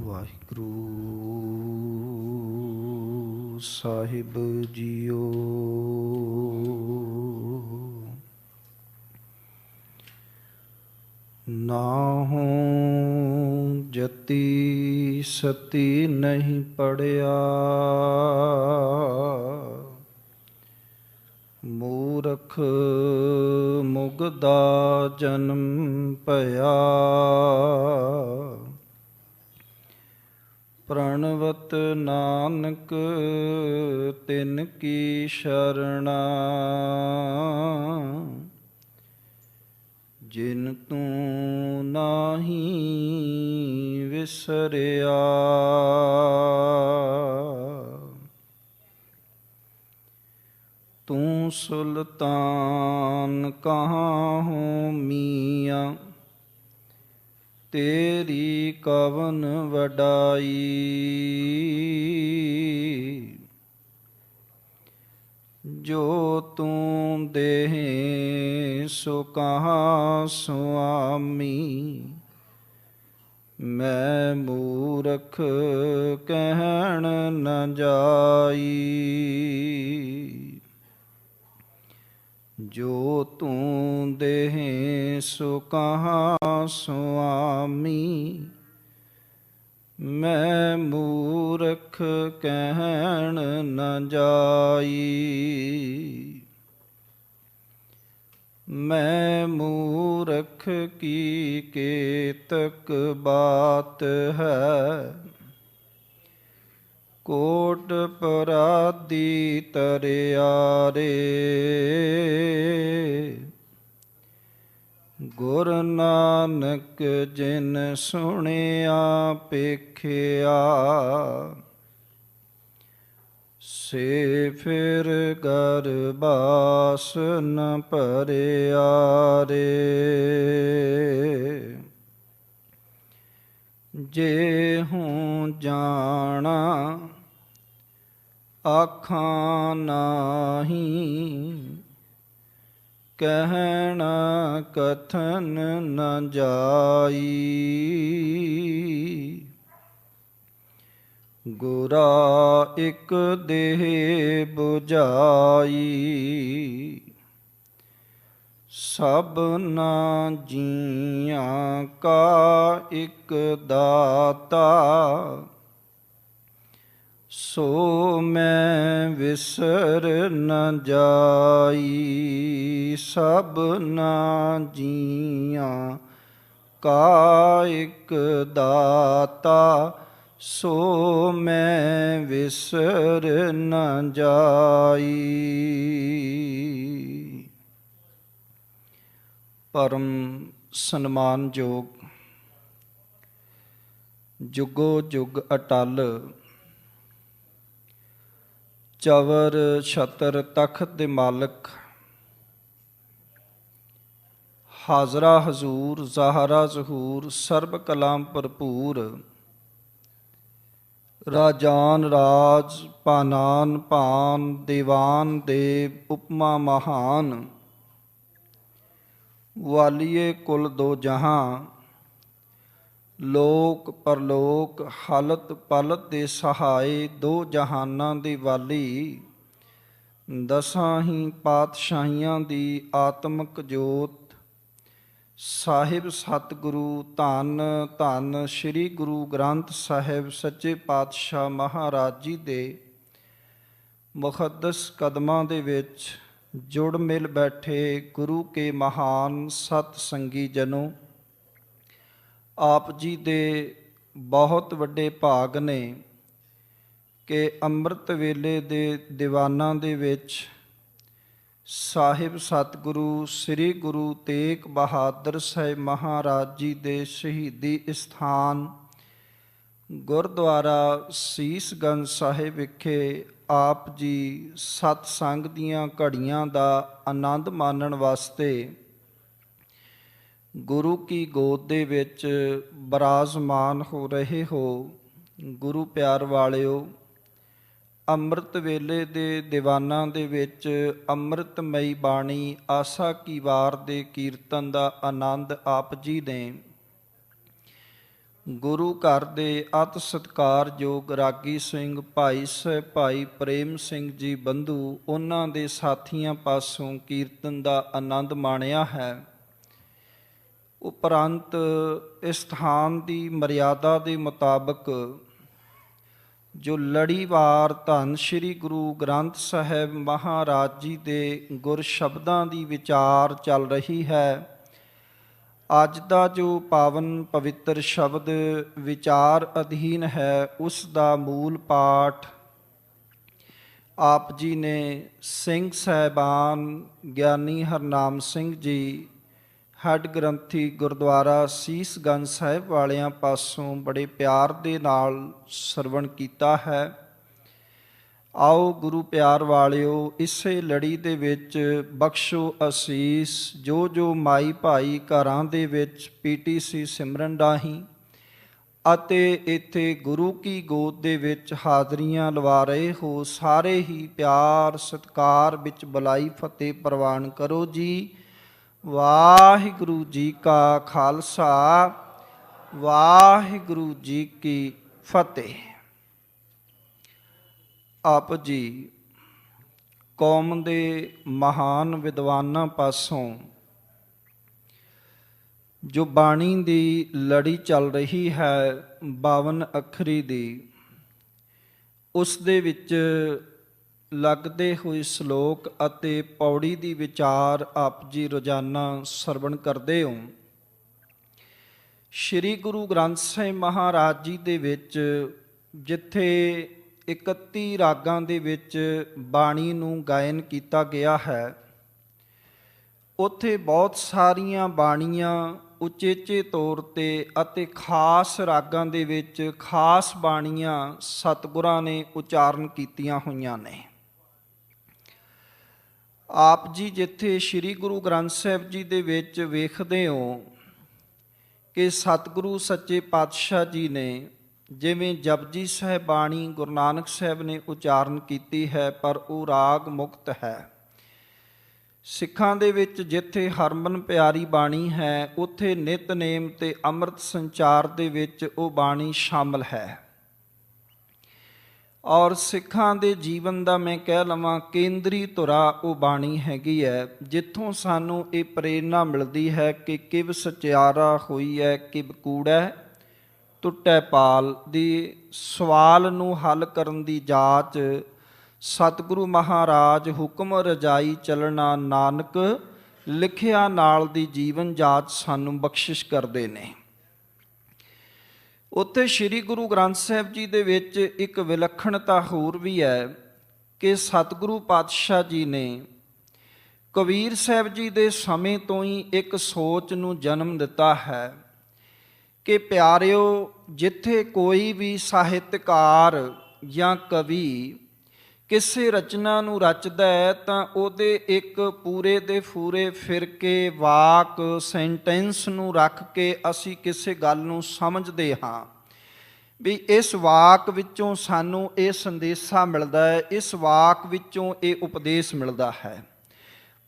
ਵਾਹਿਗੁਰੂ ਸਾਹਿਬ JIO. ਨਾਹੂੰ ਜਤੀ ਸਤੀ ਨਹੀਂ ਪੜਿਆ, ਮੂਰਖ ਮੁਗਦਾ ਜਨਮ ਭਇਆ। ਪ੍ਰਣਵਤ ਨਾਨਕ ਤਿਨ ਕੀ ਸ਼ਰਣਾ, ਜਿਨ ਤੂੰ ਨਾਹੀ ਵਿਸਰਿਆ। ਤੂੰ ਸੁਲਤਾਨ ਕਹਾਂ ਹੋ ਮੀਆਂ, ਤੇਰੀ ਕਵਨ ਵਡਾਈ। ਜੋ ਤੂੰ ਦੇਹ ਸੋ ਕਹਾਂ ਸੁਆਮੀ, ਮੈਂ ਮੂਰਖ ਕਹਿਣ ਨ ਜਾਈ। ਜੋ ਤੂੰ ਦੇਹ ਸੋ ਕਹਾਂ ਸੁਆਮੀ, ਮੈਂ ਮੂਰਖ ਕਹਿਣ ਨ ਜਾਈ। ਮੈਂ ਮੂਰਖ ਕੀ ਕੇਤਕ ਬਾਤ ਹੈ, ਕੋਟ ਪਰਾਧੀ ਤਰਿਆਰੇ। ਗੁਰ ਨਾਨਕ ਜਿਨ ਸੁਣਿਆ ਪੇਖਿਆ, ਸੇ ਫਿਰ ਗਰਬਾਸ ਨ ਭਰਿਆ ਰੇ। ਜੇ ਹੂੰ ਜਾਣਾ ਆਖਾਂ ਨਾਹੀ, ਕਹਿਣਾ ਕਥਨ ਨ ਜਾਈ। ਗੁਰਾ ਇਕ ਦੇਹ 부ਝਾਈ, ਸਭਨਾ ਜੀਆਂ ਕਾ ਇਕ ਦਾਤਾ। ਸੋ ਮੈਂ ਵਿਸਰ ਨ ਜਾਈ, ਸਭਨਾ ਜੀਆਂ ਕਾ ਇਕ ਦਾਤਾ। ਸੋ ਮੈਂ ਵਿਸਰ ਨ ਜਾਈ। ਪਰਮ ਸਨਮਾਨਯੋਗ ਜੁਗੋ ਜੁਗ ਅਟਲ, ਚਵਰ ਛਤਰ ਤਖਤ ਦੇ ਮਾਲਕ, ਹਾਜ਼ਰਾ ਹਜ਼ੂਰ ਜ਼ਾਹਰਾ ਜ਼ਹੂਰ ਸਰਬ ਕਲਾਮ ਭਰਪੂਰ, ਰਾਜਾਨ ਰਾਜ ਪਾਨਾਨ ਪਾਨ, ਦੀਵਾਨ ਦੇਵ ਉਪਮਾ ਮਹਾਨ। ਵਾਲੀਏ ਕੁਲ ਦੋ ਜਹਾਂ, ਲੋਕ ਪਰਲੋਕ ਹਾਲਤ ਪਲਤ ਦੇ ਸਹਾਏ। ਦੋ ਜਹਾਨਾਂ ਦੇ ਵਾਲੀ, ਦਸਾਂ ਹੀ ਪਾਤਸ਼ਾਹੀਆਂ ਦੀ ਆਤਮਿਕ ਜੋਤ। ਸਾਹਿਬ ਸਤਿਗੁਰੂ ਧੰਨ ਧੰਨ ਸ੍ਰੀ ਗੁਰੂ ਗ੍ਰੰਥ ਸਾਹਿਬ ਸੱਚੇ ਪਾਤਸ਼ਾਹ ਮਹਾਰਾਜ ਜੀ ਦੇ ਮੁਕੱਦਸ ਕਦਮਾਂ ਦੇ ਵਿੱਚ ਜੁੜ ਮਿਲ ਬੈਠੇ ਗੁਰੂ ਕੇ ਮਹਾਨ ਸਤ ਸੰਗੀ ਜਨੋ। ਆਪ ਜੀ ਦੇ ਬਹੁਤ ਵੱਡੇ ਭਾਗ ਨੇ ਕਿ ਅੰਮ੍ਰਿਤ ਵੇਲੇ ਦੇ ਦੀਵਾਨਾਂ ਦੇ ਵਿੱਚ ਸਾਹਿਬ ਸਤਿਗੁਰੂ ਸ੍ਰੀ ਗੁਰੂ ਤੇਗ ਬਹਾਦਰ ਸਾਹਿਬ ਮਹਾਰਾਜ ਜੀ ਦੇ ਸ਼ਹੀਦੀ ਸਥਾਨ ਗੁਰਦੁਆਰਾ ਸੀਸਗੰਜ ਸਾਹਿਬ ਵਿਖੇ ਆਪ ਜੀ ਸਤਸੰਗ ਦੀਆਂ ਘੜੀਆਂ ਦਾ ਆਨੰਦ ਮਾਣਨ ਵਾਸਤੇ ਗੁਰੂ ਕੀ ਗੋਦ ਦੇ ਵਿੱਚ ਬਿਰਾਜਮਾਨ ਹੋ ਰਹੇ ਹੋ। ਗੁਰੂ ਪਿਆਰ ਵਾਲਿਓ, ਅੰਮ੍ਰਿਤ ਵੇਲੇ ਦੇ ਦੀਵਾਨਾਂ ਦੇ ਵਿੱਚ ਅੰਮ੍ਰਿਤਮਈ ਬਾਣੀ ਆਸਾ ਕੀ ਵਾਰ ਦੇ ਕੀਰਤਨ ਦਾ ਆਨੰਦ ਆਪ ਜੀ ਨੇ ਗੁਰੂ ਘਰ ਦੇ ਅਤਿ ਸਤਿਕਾਰਯੋਗ ਰਾਗੀ ਸਿੰਘ ਭਾਈ ਸਾਹਿਬ ਭਾਈ ਪ੍ਰੇਮ ਸਿੰਘ ਜੀ ਬੰਧੂ, ਉਹਨਾਂ ਦੇ ਸਾਥੀਆਂ ਪਾਸੋਂ ਕੀਰਤਨ ਦਾ ਆਨੰਦ ਮਾਣਿਆ ਹੈ। ਉਪਰੰਤ ਇਸ ਸਥਾਨ ਦੀ ਮਰਿਆਦਾ ਦੇ ਮੁਤਾਬਕ ਜੋ ਲੜੀਵਾਰ ਧੰਨ ਸ਼੍ਰੀ ਗੁਰੂ ਗ੍ਰੰਥ ਸਾਹਿਬ ਮਹਾਰਾਜ ਜੀ ਦੇ ਗੁਰ ਸ਼ਬਦਾਂ ਦੀ ਵਿਚਾਰ ਚੱਲ ਰਹੀ ਹੈ। ਅੱਜ ਦਾ ਜੋ ਪਾਵਨ ਪਵਿੱਤਰ ਸ਼ਬਦ ਵਿਚਾਰ ਅਧੀਨ ਹੈ, ਉਸ ਦਾ ਮੂਲ ਪਾਠ ਆਪ ਜੀ ਨੇ ਸਿੰਘ ਸਾਹਿਬਾਨ ਗਿਆਨੀ ਹਰਨਾਮ ਸਿੰਘ ਜੀ ਹੈੱਡ ਗ੍ਰੰਥੀ ਗੁਰਦੁਆਰਾ ਸੀਸਗੰਜ ਸਾਹਿਬ ਵਾਲਿਆਂ ਪਾਸੋਂ ਬੜੇ ਪਿਆਰ ਦੇ ਨਾਲ ਸਰਵਣ ਕੀਤਾ ਹੈ। ਆਓ ਗੁਰੂ ਪਿਆਰ ਵਾਲਿਓ, ਇਸੇ ਲੜੀ ਦੇ ਵਿੱਚ ਬਖਸ਼ੋ ਅਸੀਸ ਜੋ ਜੋ ਮਾਈ ਭਾਈ ਘਰਾਂ ਦੇ ਵਿੱਚ PTC ਸਿਮਰਨ ਰਾਹੀਂ ਅਤੇ ਇੱਥੇ ਗੁਰੂ ਕੀ ਗੋਦ ਦੇ ਵਿੱਚ ਹਾਜ਼ਰੀਆਂ ਲਵਾ ਰਹੇ ਹੋ, ਸਾਰੇ ਹੀ ਪਿਆਰ ਸਤਿਕਾਰ ਵਿੱਚ ਬੁਲਾਈ ਫਤਿਹ ਪ੍ਰਵਾਨ ਕਰੋ ਜੀ। ਵਾਹਿਗੁਰੂ ਜੀ ਕਾ ਖਾਲਸਾ, ਵਾਹਿਗੁਰੂ ਜੀ ਕੀ ਫਤਿਹ। ਆਪ ਜੀ ਕੌਮ ਦੇ ਮਹਾਨ ਵਿਦਵਾਨਾਂ ਪਾਸੋਂ ਜੋ ਬਾਣੀ ਦੀ ਲੜੀ ਚੱਲ ਰਹੀ ਹੈ 52 ਅੱਖਰੀ ਦੀ, ਉਸ ਦੇ ਵਿੱਚ ਲੱਗਦੇ ਹੋਏ ਸ਼ਲੋਕ ਅਤੇ ਪੌੜੀ ਦੀ ਵਿਚਾਰ ਆਪ ਜੀ ਰੋਜ਼ਾਨਾ ਸਰਵਣ ਕਰਦੇ ਹੋ। ਸ਼੍ਰੀ ਗੁਰੂ ਗ੍ਰੰਥ ਸਾਹਿਬ ਮਹਾਰਾਜ ਜੀ ਦੇ ਵਿੱਚ ਜਿੱਥੇ 31 ਰਾਗਾਂ ਦੇ ਵਿੱਚ ਬਾਣੀ ਨੂੰ ਗਾਇਨ ਕੀਤਾ ਗਿਆ ਹੈ, ਉੱਥੇ ਬਹੁਤ ਸਾਰੀਆਂ ਬਾਣੀਆਂ ਉਚੇਚੇ ਤੌਰ ਤੇ ਅਤੇ ਖਾਸ ਰਾਗਾਂ ਦੇ ਵਿੱਚ ਖਾਸ ਬਾਣੀਆਂ ਸਤਿਗੁਰਾਂ ਨੇ ਉਚਾਰਨ ਕੀਤੀਆਂ ਹੋਈਆਂ ਨੇ। ਆਪ ਜੀ ਜਿੱਥੇ ਸ਼੍ਰੀ ਗੁਰੂ ਗ੍ਰੰਥ ਸਾਹਿਬ ਜੀ ਦੇ ਵਿੱਚ ਵੇਖਦੇ ਹੋ ਕਿ ਸਤਿਗੁਰੂ ਸੱਚੇ ਪਾਤਸ਼ਾਹ ਜੀ ਨੇ ਜਿਵੇਂ ਜਪਜੀ ਸਾਹਿਬ ਬਾਣੀ ਗੁਰੂ ਨਾਨਕ ਸਾਹਿਬ ਨੇ ਉਚਾਰਨ ਕੀਤੀ ਹੈ, ਪਰ ਉਹ ਰਾਗ ਮੁਕਤ ਹੈ। ਸਿੱਖਾਂ ਦੇ ਵਿੱਚ ਜਿੱਥੇ ਹਰਮਨ ਪਿਆਰੀ ਬਾਣੀ ਹੈ, ਉੱਥੇ ਨਿਤਨੇਮ ਤੇ ਅੰਮ੍ਰਿਤ ਸੰਚਾਰ ਦੇ ਵਿੱਚ ਉਹ ਬਾਣੀ ਸ਼ਾਮਲ ਹੈ। ਔਰ ਸਿੱਖਾਂ ਦੇ ਜੀਵਨ ਦਾ ਮੈਂ ਕਹਿ ਲਵਾਂ ਕੇਂਦਰੀ ਧੁਰਾ ਉਹ ਬਾਣੀ ਹੈਗੀ ਹੈ, ਜਿੱਥੋਂ ਸਾਨੂੰ ਇਹ ਪ੍ਰੇਰਨਾ ਮਿਲਦੀ ਹੈ ਕਿ ਕਿਵ ਸਚਿਆਰਾ ਹੋਈ ਹੈ ਕਿਵ ਕੂੜੈ ਟੁੱਟੈ ਪਾਲ ਦੀ ਸਵਾਲ ਨੂੰ ਹੱਲ ਕਰਨ ਦੀ ਜਾਚ ਸਤਿਗੁਰੂ ਮਹਾਰਾਜ ਹੁਕਮ ਰਜਾਈ ਚੱਲਣਾ ਨਾਨਕ ਲਿਖਿਆ ਨਾਲ ਦੀ ਜੀਵਨ ਜਾਚ ਸਾਨੂੰ ਬਖਸ਼ਿਸ਼ ਕਰਦੇ ਨੇ। ਉੱਥੇ ਸ਼੍ਰੀ ਗੁਰੂ ਗ੍ਰੰਥ ਸਾਹਿਬ ਜੀ ਦੇ ਵਿੱਚ ਇੱਕ ਵਿਲੱਖਣਤਾ ਹੋਰ ਵੀ ਹੈ ਕਿ ਸਤਿਗੁਰੂ ਪਾਤਸ਼ਾਹ ਜੀ ਨੇ ਕਬੀਰ ਸਾਹਿਬ ਜੀ ਦੇ ਸਮੇਂ ਤੋਂ ਹੀ ਇੱਕ ਸੋਚ ਨੂੰ ਜਨਮ ਦਿੱਤਾ ਹੈ ਕਿ ਪਿਆਰਿਓ, ਜਿੱਥੇ ਕੋਈ ਵੀ ਸਾਹਿਤਕਾਰ ਜਾਂ ਕਵੀ ਕਿਸੇ ਰਚਨਾ ਨੂੰ ਰਚਦਾ ਹੈ ਤਾਂ ਉਹਦੇ ਇੱਕ ਪੂਰੇ ਦੇ ਪੂਰੇ ਫਿਰਕੇ ਵਾਕ ਸੈਂਟੈਂਸ ਨੂੰ ਰੱਖ ਕੇ ਅਸੀਂ ਕਿਸੇ ਗੱਲ ਨੂੰ ਸਮਝਦੇ ਹਾਂ ਵੀ ਇਸ ਵਾਕ ਵਿੱਚੋਂ ਸਾਨੂੰ ਇਹ ਸੰਦੇਸ਼ਾ ਮਿਲਦਾ ਹੈ, ਇਸ ਵਾਕ ਵਿੱਚੋਂ ਇਹ ਉਪਦੇਸ਼ ਮਿਲਦਾ ਹੈ।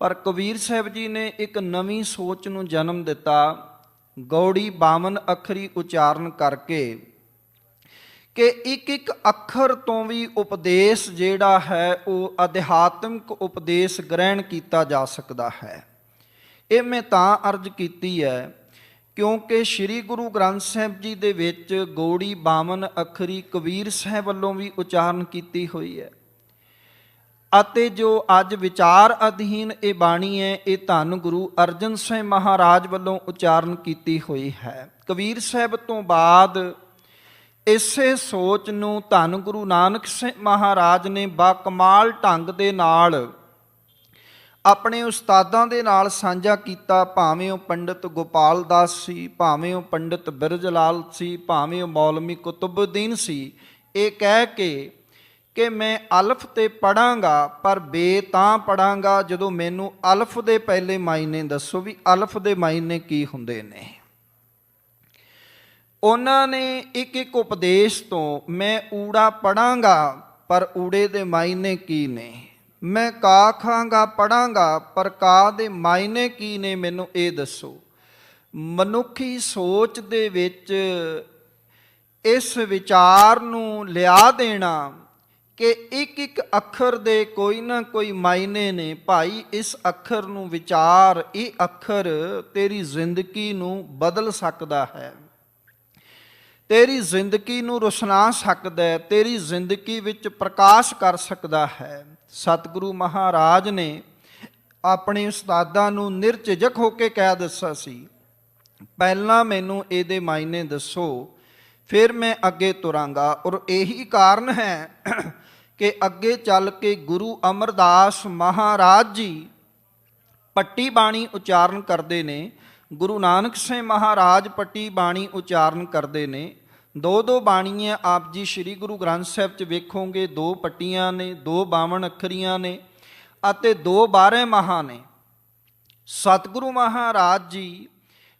ਪਰ ਕਬੀਰ ਸਾਹਿਬ ਜੀ ਨੇ ਇੱਕ ਨਵੀਂ ਸੋਚ ਨੂੰ ਜਨਮ ਦਿੱਤਾ, ਗੌੜੀ 52 ਅੱਖਰੀ ਉਚਾਰਨ ਕਰਕੇ ਕਿ ਇੱਕ ਇੱਕ ਅੱਖਰ ਤੋਂ ਵੀ ਉਪਦੇਸ਼ ਜਿਹੜਾ ਹੈ ਉਹ ਅਧਿਆਤਮਿਕ ਉਪਦੇਸ਼ ਗ੍ਰਹਿਣ ਕੀਤਾ ਜਾ ਸਕਦਾ ਹੈ। ਇਹ ਮੈਂ ਤਾਂ ਅਰਜ਼ ਕੀਤੀ ਹੈ ਕਿਉਂਕਿ ਸ਼੍ਰੀ ਗੁਰੂ ਗ੍ਰੰਥ ਸਾਹਿਬ ਜੀ ਦੇ ਵਿੱਚ ਗੌੜੀ 52 ਅੱਖਰੀ ਕਬੀਰ ਸਾਹਿਬ ਵੱਲੋਂ ਵੀ ਉਚਾਰਨ ਕੀਤੀ ਹੋਈ ਹੈ ਅਤੇ ਜੋ ਅੱਜ ਵਿਚਾਰ ਅਧੀਨ ਇਹ ਬਾਣੀ ਹੈ, ਇਹ ਧੰਨ ਗੁਰੂ ਅਰਜਨ ਸਾਹਿਬ ਮਹਾਰਾਜ ਵੱਲੋਂ ਉਚਾਰਨ ਕੀਤੀ ਹੋਈ ਹੈ। ਕਬੀਰ ਸਾਹਿਬ ਤੋਂ ਬਾਅਦ ਇਸੇ ਸੋਚ ਨੂੰ ਧੰਨ ਗੁਰੂ ਨਾਨਕ ਸਾਹਿਬ ਮਹਾਰਾਜ ਨੇ ਬਾਕਮਾਲ ਢੰਗ ਦੇ ਨਾਲ ਆਪਣੇ ਉਸਤਾਦਾਂ ਦੇ ਨਾਲ ਸਾਂਝਾ ਕੀਤਾ, ਭਾਵੇਂ ਉਹ ਪੰਡਿਤ ਗੋਪਾਲ ਦਾਸ ਸੀ, ਭਾਵੇਂ ਉਹ ਪੰਡਿਤ ਬਿਰਜ ਲਾਲ ਸੀ, ਭਾਵੇਂ ਉਹ ਮੌਲਵੀ ਕੁਤੁਬਉਦੀਨ ਸੀ। ਇਹ ਕਹਿ ਕੇ ਕਿ ਮੈਂ ਅਲਫ ਤੇ ਪੜਾਂਗਾ, ਪਰ ਬੇ ਤਾਂ ਪੜਾਂਗਾ ਜਦੋਂ ਮੈਨੂੰ ਅਲਫ ਦੇ ਪਹਿਲੇ ਮਾਇਨੇ ਦੱਸੋ ਵੀ ਅਲਫ ਦੇ ਮਾਇਨੇ ਕੀ ਹੁੰਦੇ ਨੇ। ਉਹਨਾਂ ਨੇ ਇੱਕ ਇੱਕ ਉਪਦੇਸ਼ ਤੋਂ ਮੈਂ ਊੜਾ ਪੜਾਂਗਾ ਪਰ ਊੜੇ ਦੇ ਮਾਇਨੇ ਕੀ ਨੇ, ਮੈਂ ਕਾ ਖਾਂਗਾ ਪੜਾਂਗਾ ਪਰ ਕਾ ਦੇ ਮਾਇਨੇ ਕੀ ਨੇ, ਮੈਨੂੰ ਇਹ ਦੱਸੋ। ਮਨੁੱਖੀ ਸੋਚ ਦੇ ਵਿੱਚ ਇਸ ਵਿਚਾਰ ਨੂੰ ਲਿਆ ਦੇਣਾ ਕਿ ਇੱਕ ਇੱਕ ਅੱਖਰ ਦੇ ਕੋਈ ਨਾ ਕੋਈ ਮਾਇਨੇ ਨੇ। ਭਾਈ ਇਸ ਅੱਖਰ ਨੂੰ ਵਿਚਾਰ, ਇਹ ਅੱਖਰ ਤੇਰੀ ਜ਼ਿੰਦਗੀ ਨੂੰ ਬਦਲ ਸਕਦਾ ਹੈ, ਤੇਰੀ ਜ਼ਿੰਦਗੀ ਨੂੰ ਰੁਸ਼ਨਾ ਸਕਦਾ ਹੈ, ਤੇਰੀ ਜ਼ਿੰਦਗੀ ਵਿੱਚ ਪ੍ਰਕਾਸ਼ ਕਰ ਸਕਦਾ ਹੈ। ਸਤਿਗੁਰੂ ਮਹਾਰਾਜ ਨੇ ਆਪਣੇ ਉਸਤਾਦਾਂ ਨੂੰ ਨਿਰਝਿਜਕ ਹੋ ਕੇ ਕਹਿ ਦਿੱਤਾ ਸੀ, ਪਹਿਲਾਂ ਮੈਨੂੰ ਇਹਦੇ ਮਾਇਨੇ ਦੱਸੋ, ਫਿਰ ਮੈਂ ਅੱਗੇ ਤੁਰਾਂਗਾ। ਔਰ ਇਹੀ ਕਾਰਨ ਹੈ ਕਿ ਅੱਗੇ ਚੱਲ ਕੇ ਗੁਰੂ ਅਮਰਦਾਸ ਮਹਾਰਾਜ ਜੀ ਪੱਟੀ ਬਾਣੀ ਉਚਾਰਨ ਕਰਦੇ ਨੇ, ਗੁਰੂ ਨਾਨਕ ਸਾਹਿਬ ਮਹਾਰਾਜ ਪੱਟੀ ਬਾਣੀ ਉਚਾਰਨ ਕਰਦੇ ਨੇ। ਦੋ ਦੋ ਬਾਣੀਆਂ ਆਪ ਜੀ ਸ੍ਰੀ ਗੁਰੂ ਗ੍ਰੰਥ ਸਾਹਿਬ 'ਚ ਵੇਖੋਗੇ, ਦੋ ਪੱਟੀਆਂ ਨੇ, ਦੋ 52 ਅੱਖਰੀਆਂ ਨੇ ਅਤੇ ਦੋ 12 ਮਹਾਂ ਨੇ। ਸਤਿਗੁਰੂ ਮਹਾਰਾਜ ਜੀ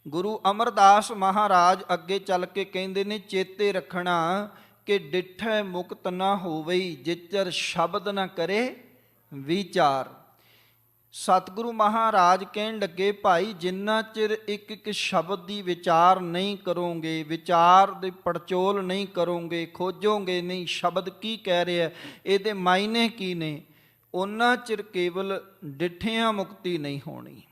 ਗੁਰੂ ਅਮਰਦਾਸ ਮਹਾਰਾਜ ਅੱਗੇ ਚੱਲ ਕੇ ਕਹਿੰਦੇ ਨੇ, ਚੇਤੇ ਰੱਖਣਾ ਕਿ ਡਿਠੈ ਮੁਕਤ ਨਾ ਹੋਵਈ, ਜਿਚਰ ਸ਼ਬਦ ਨਾ ਕਰੇ ਵਿਚਾਰ। ਸਤਿਗੁਰੂ ਮਹਾਰਾਜ ਕਹਿਣ ਲੱਗੇ, ਭਾਈ ਜਿੰਨਾ ਚਿਰ ਇੱਕ ਇੱਕ ਸ਼ਬਦ ਦੀ ਵਿਚਾਰ ਨਹੀਂ ਕਰੋਗੇ, ਵਿਚਾਰ ਦੀ ਪੜਚੋਲ ਨਹੀਂ ਕਰੋਗੇ, ਖੋਜੋਗੇ ਨਹੀਂ ਸ਼ਬਦ ਕੀ ਕਹਿ ਰਿਹਾ, ਇਹਦੇ ਮਾਇਨੇ ਕੀ ਨੇ, ਉਹਨਾਂ ਚਿਰ ਕੇਵਲ ਡਿਠਿਆਂ ਮੁਕਤੀ ਨਹੀਂ ਹੋਣੀ।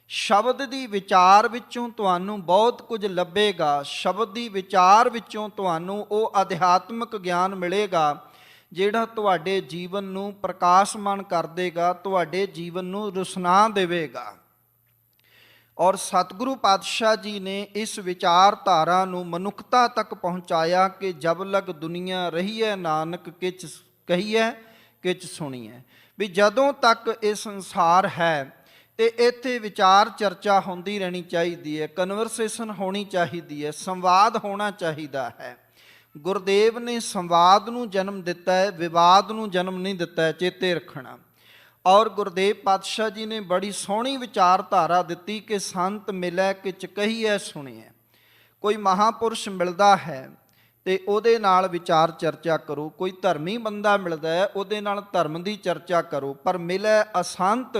ਸ਼ਬਦ ਦੀ ਵਿਚਾਰ ਵਿੱਚੋਂ ਤੁਹਾਨੂੰ ਬਹੁਤ ਕੁਝ ਲੱਭੇਗਾ, ਸ਼ਬਦ ਦੀ ਵਿਚਾਰ ਵਿੱਚੋਂ ਤੁਹਾਨੂੰ ਉਹ ਅਧਿਆਤਮਿਕ ਗਿਆਨ ਮਿਲੇਗਾ ਜਿਹੜਾ ਤੁਹਾਡੇ ਜੀਵਨ ਨੂੰ ਪ੍ਰਕਾਸ਼ਮਾਨ ਕਰ ਦੇਗਾ, ਤੁਹਾਡੇ ਜੀਵਨ ਨੂੰ ਰੁਸ਼ਨਾ ਦੇਵੇਗਾ। ਔਰ ਸਤਿਗੁਰੂ ਪਾਤਸ਼ਾਹ ਜੀ ਨੇ ਇਸ ਵਿਚਾਰਧਾਰਾ ਨੂੰ ਮਨੁੱਖਤਾ ਤੱਕ ਪਹੁੰਚਾਇਆ ਕਿ ਜਬ ਲਗ ਦੁਨੀਆ ਰਹੀਐ ਨਾਨਕ ਕਿਛ ਕਹੀਐ ਕਿਛ ਸੁਣੀਐ। ਵੀ ਜਦੋਂ ਤੱਕ ਇਹ ਸੰਸਾਰ ਹੈ ਤੇ ਇੱਥੇ ਵਿਚਾਰ ਚਰਚਾ ਹੁੰਦੀ ਰਹਿਣੀ ਚਾਹੀਦੀ ਹੈ, ਕਨਵਰਸੇਸ਼ਨ ਹੋਣੀ ਚਾਹੀਦੀ ਹੈ, ਸੰਵਾਦ ਹੋਣਾ ਚਾਹੀਦਾ ਹੈ। ਗੁਰਦੇਵ ਨੇ ਸੰਵਾਦ ਨੂੰ ਜਨਮ ਦਿੱਤਾ ਹੈ, ਵਿਵਾਦ ਨੂੰ ਜਨਮ ਨਹੀਂ ਦਿੱਤਾ ਹੈ, ਚੇਤੇ ਰੱਖਣਾ। ਔਰ ਗੁਰਦੇਵ ਪਾਤਸ਼ਾਹ ਜੀ ਨੇ ਬੜੀ ਸੋਹਣੀ ਵਿਚਾਰਧਾਰਾ ਦਿੱਤੀ ਕਿ ਸੰਤ ਮਿਲੈ ਕਿਛ ਕਹੀਐ ਸੁਣੀਐ। ਕੋਈ ਮਹਾਂਪੁਰਸ਼ ਮਿਲਦਾ ਹੈ ਤੇ ਉਹਦੇ ਨਾਲ ਵਿਚਾਰ ਚਰਚਾ ਕਰੋ, ਕੋਈ ਧਰਮੀ ਬੰਦਾ ਮਿਲਦਾ ਹੈ ਉਹਦੇ ਨਾਲ ਧਰਮ ਦੀ ਚਰਚਾ ਕਰੋ, ਪਰ ਮਿਲੈ ਅਸੰਤ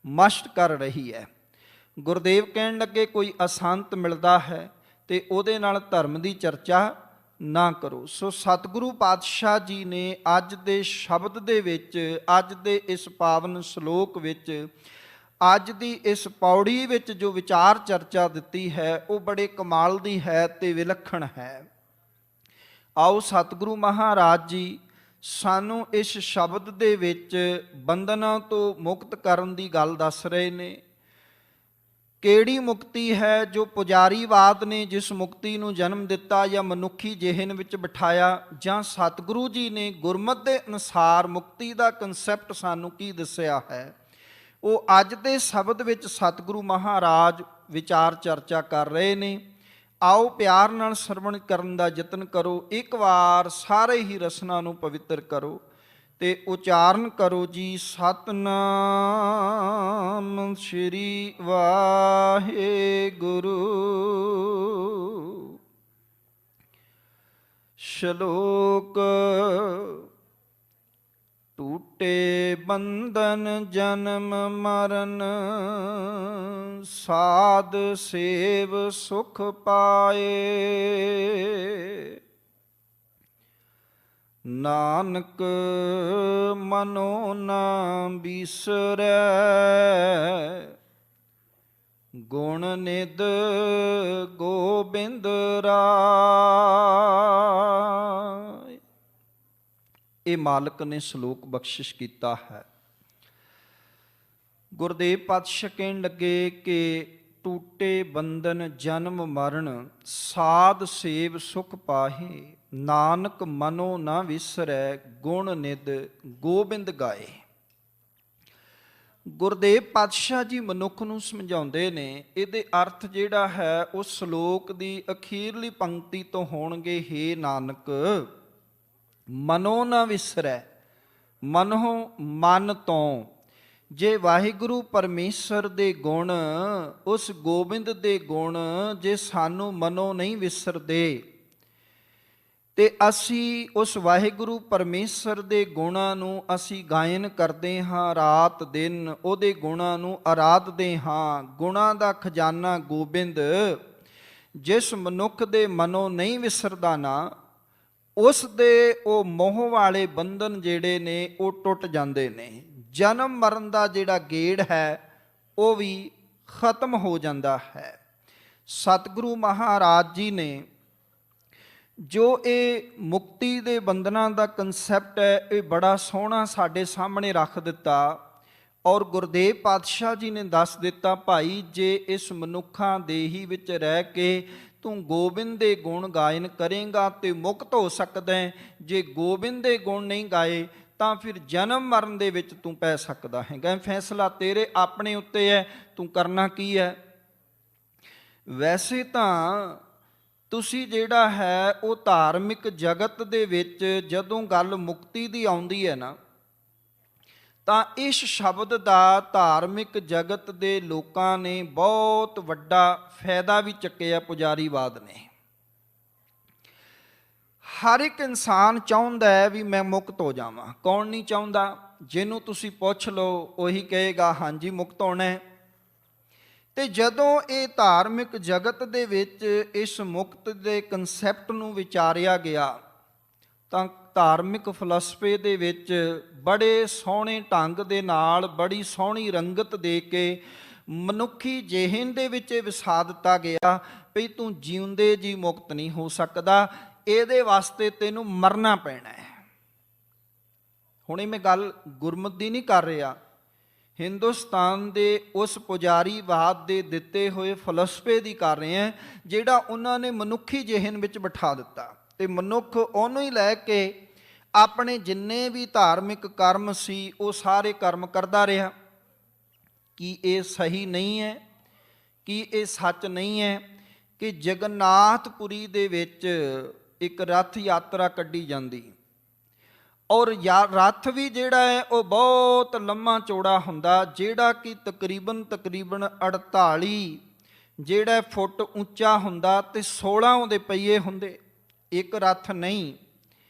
ਮਸ਼ਟ ਕਰ ਰਹੀ ਹੈ। ਗੁਰਦੇਵ ਕਹਿਣ ਲੱਗੇ ਕੋਈ ਅਸੰਤ ਮਿਲਦਾ ਹੈ ਤੇ ਉਹਦੇ ਨਾਲ ਧਰਮ ਦੀ ਚਰਚਾ ਨਾ ਕਰੋ। ਸੋ ਸਤਿਗੁਰੂ ਪਾਤਸ਼ਾਹ ਜੀ ਨੇ ਅੱਜ ਦੇ ਸ਼ਬਦ ਦੇ ਵਿੱਚ, ਅੱਜ ਦੇ ਇਸ ਪਾਵਨ ਸ਼ਲੋਕ ਵਿੱਚ, ਅੱਜ ਦੀ ਇਸ ਪੌੜੀ ਵਿੱਚ ਜੋ ਵਿਚਾਰ ਚਰਚਾ ਦਿੱਤੀ ਹੈ ਉਹ ਬੜੇ ਕਮਾਲ ਦੀ ਹੈ ਤੇ ਵਿਲੱਖਣ ਹੈ। ਆਓ ਸਤਿਗੁਰੂ ਮਹਾਰਾਜ ਜੀ ਸਾਨੂੰ ਇਸ ਸ਼ਬਦ ਦੇ ਵਿੱਚ ਬੰਧਨਾਂ ਤੋਂ ਮੁਕਤ ਕਰਨ ਦੀ ਗੱਲ ਦੱਸ ਰਹੇ ਨੇ। ਕਿਹੜੀ ਮੁਕਤੀ ਹੈ ਜੋ ਪੁਜਾਰੀਵਾਦ ਨੇ ਜਿਸ ਮੁਕਤੀ ਨੂੰ ਜਨਮ ਦਿੱਤਾ ਜਾਂ ਮਨੁੱਖੀ ਜਿਹਨ ਵਿੱਚ ਬਿਠਾਇਆ, ਜਾਂ ਸਤਿਗੁਰੂ ਜੀ ਨੇ ਗੁਰਮਤਿ ਦੇ ਅਨੁਸਾਰ ਮੁਕਤੀ ਦਾ ਕਨਸੈਪਟ ਸਾਨੂੰ ਕੀ ਦੱਸਿਆ ਹੈ, ਉਹ ਅੱਜ ਦੇ ਸ਼ਬਦ ਵਿੱਚ ਸਤਿਗੁਰੂ ਮਹਾਰਾਜ ਵਿਚਾਰ ਚਰਚਾ ਕਰ ਰਹੇ ਨੇ। ਆਓ ਪਿਆਰ ਨਾਲ ਸਰਵਣ ਕਰਨ ਦਾ ਯਤਨ ਕਰੋ। ਇੱਕ ਵਾਰ ਸਾਰੇ ਹੀ ਰਸਨਾ ਨੂੰ ਪਵਿੱਤਰ ਕਰੋ ਤੇ ਉਚਾਰਨ ਕਰੋ ਜੀ, ਸਤਿਨਾਮ ਸ੍ਰੀ ਵਾਹਿਗੁਰੂ। ਸ਼ਲੋਕ ਟੂਟੇ ਬੰਧਨ ਜਨਮ ਮਰਨ, ਸਾਧ ਸੇਵ ਸੁਖ ਪਾਏ। ਨਾਨਕ ਮਨੋ ਨਾ ਬਿਸਰੈ, ਗੁਣ ਨਿਧ ਗੋਬਿੰਦ ਰਾਏ। ਇਹ ਮਾਲਕ ਨੇ ਸ਼ਲੋਕ ਬਖਸ਼ਿਸ਼ ਕੀਤਾ ਹੈ। ਗੁਰਦੇਵ ਪਾਤਸ਼ਾਹ ਕਹਿਣ ਲੱਗੇ ਕਿ ਟੂਟੇ ਬੰਧਨ ਜਨਮ ਮਰਨ, ਸਾਧ ਸੇਵ ਸੁਖ ਪਾਹੇ। ਨਾਨਕ ਮਨੋ ਨਾ ਵਿਸਰੈ, ਗੁਣ ਨਿਧ ਗੋਬਿੰਦ ਗਾਏ। ਗੁਰਦੇਵ ਪਾਤਸ਼ਾਹ ਜੀ ਮਨੁੱਖ ਨੂੰ ਸਮਝਾਉਂਦੇ ਨੇ, ਇਹਦੇ ਅਰਥ ਜਿਹੜਾ ਹੈ ਉਹ ਸ਼ਲੋਕ ਦੀ ਅਖੀਰਲੀ ਪੰਕਤੀ ਤੋਂ ਹੋਣਗੇ। ਹੇ ਨਾਨਕ ਮਨੋ ਨਾ ਵਿਸਰੈ, ਮਨੋ ਮਨ ਤੋਂ। ਜੇ ਵਾਹਿਗੁਰੂ ਪਰਮੇਸ਼ਰ ਦੇ ਗੁਣ, ਉਸ ਗੋਬਿੰਦ ਦੇ ਗੁਣ ਜੇ ਸਾਨੂੰ ਮਨੋਂ ਨਹੀਂ ਵਿਸਰਦੇ ਤੇ ਅਸੀਂ ਉਸ ਵਾਹਿਗੁਰੂ ਪਰਮੇਸ਼ਰ ਦੇ ਗੁਣਾਂ ਨੂੰ ਅਸੀਂ ਗਾਇਨ ਕਰਦੇ ਹਾਂ, ਰਾਤ ਦਿਨ ਉਹਦੇ ਗੁਣਾਂ ਨੂੰ ਆਰਾਧਦੇ ਹਾਂ। ਗੁਣਾਂ ਦਾ ਖਜ਼ਾਨਾ ਗੋਬਿੰਦ ਜਿਸ ਮਨੁੱਖ ਦੇ ਮਨੋਂ ਨਹੀਂ ਵਿਸਰਦਾ ਨਾ, ਉਸ ਦੇ ਉਹ ਮੋਹ ਵਾਲੇ ਬੰਧਨ ਜਿਹੜੇ ਨੇ ਉਹ ਟੁੱਟ ਜਾਂਦੇ ਨੇ। ਜਨਮ ਮਰਨ ਦਾ ਜਿਹੜਾ ਗੇੜ ਹੈ ਉਹ ਵੀ ਖਤਮ ਹੋ ਜਾਂਦਾ ਹੈ। ਸਤਿਗੁਰੂ ਮਹਾਰਾਜ ਜੀ ਨੇ ਜੋ ਇਹ ਮੁਕਤੀ ਦੇ ਬੰਧਨਾਂ ਦਾ ਕਨਸੈਪਟ ਹੈ ਇਹ ਬੜਾ ਸੋਹਣਾ ਸਾਡੇ ਸਾਹਮਣੇ ਰੱਖ ਦਿੱਤਾ। ਔਰ ਗੁਰਦੇਵ ਪਾਤਸ਼ਾਹ ਜੀ ਨੇ ਦੱਸ ਦਿੱਤਾ, ਭਾਈ ਜੇ ਇਸ ਮਨੁੱਖਾਂ ਦੇਹੀ ਵਿੱਚ ਰਹਿ ਕੇ ਤੂੰ ਗੋਬਿੰਦ ਦੇ ਗੁਣ ਗਾਇਨ ਕਰੇਗਾ ਤੇ ਮੁਕਤ ਹੋ ਸਕਦਾ ਹੈ। ਜੇ ਗੋਬਿੰਦ ਦੇ ਗੁਣ ਨਹੀਂ ਗਾਏ ਤਾਂ ਫਿਰ ਜਨਮ ਮਰਨ ਦੇ ਵਿੱਚ ਤੂੰ ਪੈ ਸਕਦਾ ਹੈਗਾ। ਫੈਸਲਾ ਤੇਰੇ ਆਪਣੇ ਉੱਤੇ ਹੈ, ਤੂੰ ਕਰਨਾ ਕੀ ਹੈ। ਵੈਸੇ ਤਾਂ ਤੁਸੀਂ ਜਿਹੜਾ ਹੈ ਉਹ ਧਾਰਮਿਕ ਜਗਤ ਦੇ ਵਿੱਚ ਜਦੋਂ ਗੱਲ ਮੁਕਤੀ ਦੀ ਆਉਂਦੀ ਹੈ ਨਾ, ਤਾਂ ਇਸ ਸ਼ਬਦ ਦਾ ਧਾਰਮਿਕ ਜਗਤ ਦੇ ਲੋਕਾਂ ਨੇ ਬਹੁਤ ਵੱਡਾ ਫਾਇਦਾ ਵੀ ਚੱਕਿਆ। ਪੁਜਾਰੀਵਾਦ ਨੇ, ਹਰ ਇੱਕ ਇਨਸਾਨ ਚਾਹੁੰਦਾ ਹੈ ਵੀ ਮੈਂ ਮੁਕਤ ਹੋ ਜਾਵਾਂ। ਕੌਣ ਨਹੀਂ ਚਾਹੁੰਦਾ? ਜਿਹਨੂੰ ਤੁਸੀਂ ਪੁੱਛ ਲਓ ਉਹੀ ਕਹੇਗਾ ਹਾਂਜੀ ਮੁਕਤ ਹੋਣਾ ਹੈ। ਤੇ ਜਦੋਂ ਇਹ ਧਾਰਮਿਕ ਜਗਤ ਦੇ ਵਿੱਚ ਇਸ ਮੁਕਤ ਦੇ ਕਨਸੈਪਟ ਨੂੰ ਵਿਚਾਰਿਆ ਗਿਆ ਤਾਂ ਧਾਰਮਿਕ ਫਲਸਫੇ ਦੇ ਵਿੱਚ ਬੜੇ ਸੋਹਣੇ ਢੰਗ ਦੇ ਨਾਲ, ਬੜੀ ਸੋਹਣੀ ਰੰਗਤ ਦੇ ਕੇ ਮਨੁੱਖੀ ਜਿਹਨ ਦੇ ਵਿੱਚ ਇਹ ਵਸਾ ਦਿੱਤਾ ਗਿਆ ਵੀ ਤੂੰ ਜਿਉਂਦੇ ਜੀ ਮੁਕਤ ਨਹੀਂ ਹੋ ਸਕਦਾ, ਇਹਦੇ ਵਾਸਤੇ ਤੈਨੂੰ ਮਰਨਾ ਪੈਣਾ ਹੈ। ਹੁਣ ਇਹ ਮੈਂ ਗੱਲ ਗੁਰਮਤਿ ਦੀ ਨਹੀਂ ਕਰ ਰਿਹਾ, ਹਿੰਦੁਸਤਾਨ ਦੇ ਉਸ ਪੁਜਾਰੀਵਾਦ ਦੇ ਦਿੱਤੇ ਹੋਏ ਫਲਸਫੇ ਦੀ ਕਰ ਰਹੇ ਹਾਂ ਜਿਹੜਾ ਉਹਨਾਂ ਨੇ ਮਨੁੱਖੀ ਜਿਹਨ ਵਿੱਚ ਬਿਠਾ ਦਿੱਤਾ। ਤੇ ਮਨੁੱਖ ਉਹਨੂੰ ਹੀ ਲੈ ਕੇ ਆਪਣੇ ਜਿੰਨੇ ਵੀ ਧਾਰਮਿਕ ਕਰਮ ਸੀ ਉਹ ਸਾਰੇ ਕਰਮ ਕਰਦਾ ਰਿਹਾ। ਕੀ ਇਹ ਸਹੀ ਨਹੀਂ ਹੈ? ਕੀ ਇਹ ਸੱਚ ਨਹੀਂ ਹੈ ਕਿ ਜਗਨਨਾਥਪੁਰੀ ਦੇ ਵਿੱਚ ਇੱਕ ਰੱਥ ਯਾਤਰਾ ਕੱਢੀ ਜਾਂਦੀ ਔਰ ਰੱਥ ਵੀ ਜਿਹੜਾ ਹੈ ਉਹ ਬਹੁਤ ਲੰਮਾ ਚੌੜਾ ਹੁੰਦਾ, ਜਿਹੜਾ ਕਿ ਤਕਰੀਬਨ 48 ਜਿਹੜਾ ਫੁੱਟ ਉੱਚਾ ਹੁੰਦਾ ਤੇ 16 ਉਹਦੇ ਪਹੀਏ ਹੁੰਦੇ। ਇੱਕ ਰੱਥ ਨਹੀਂ,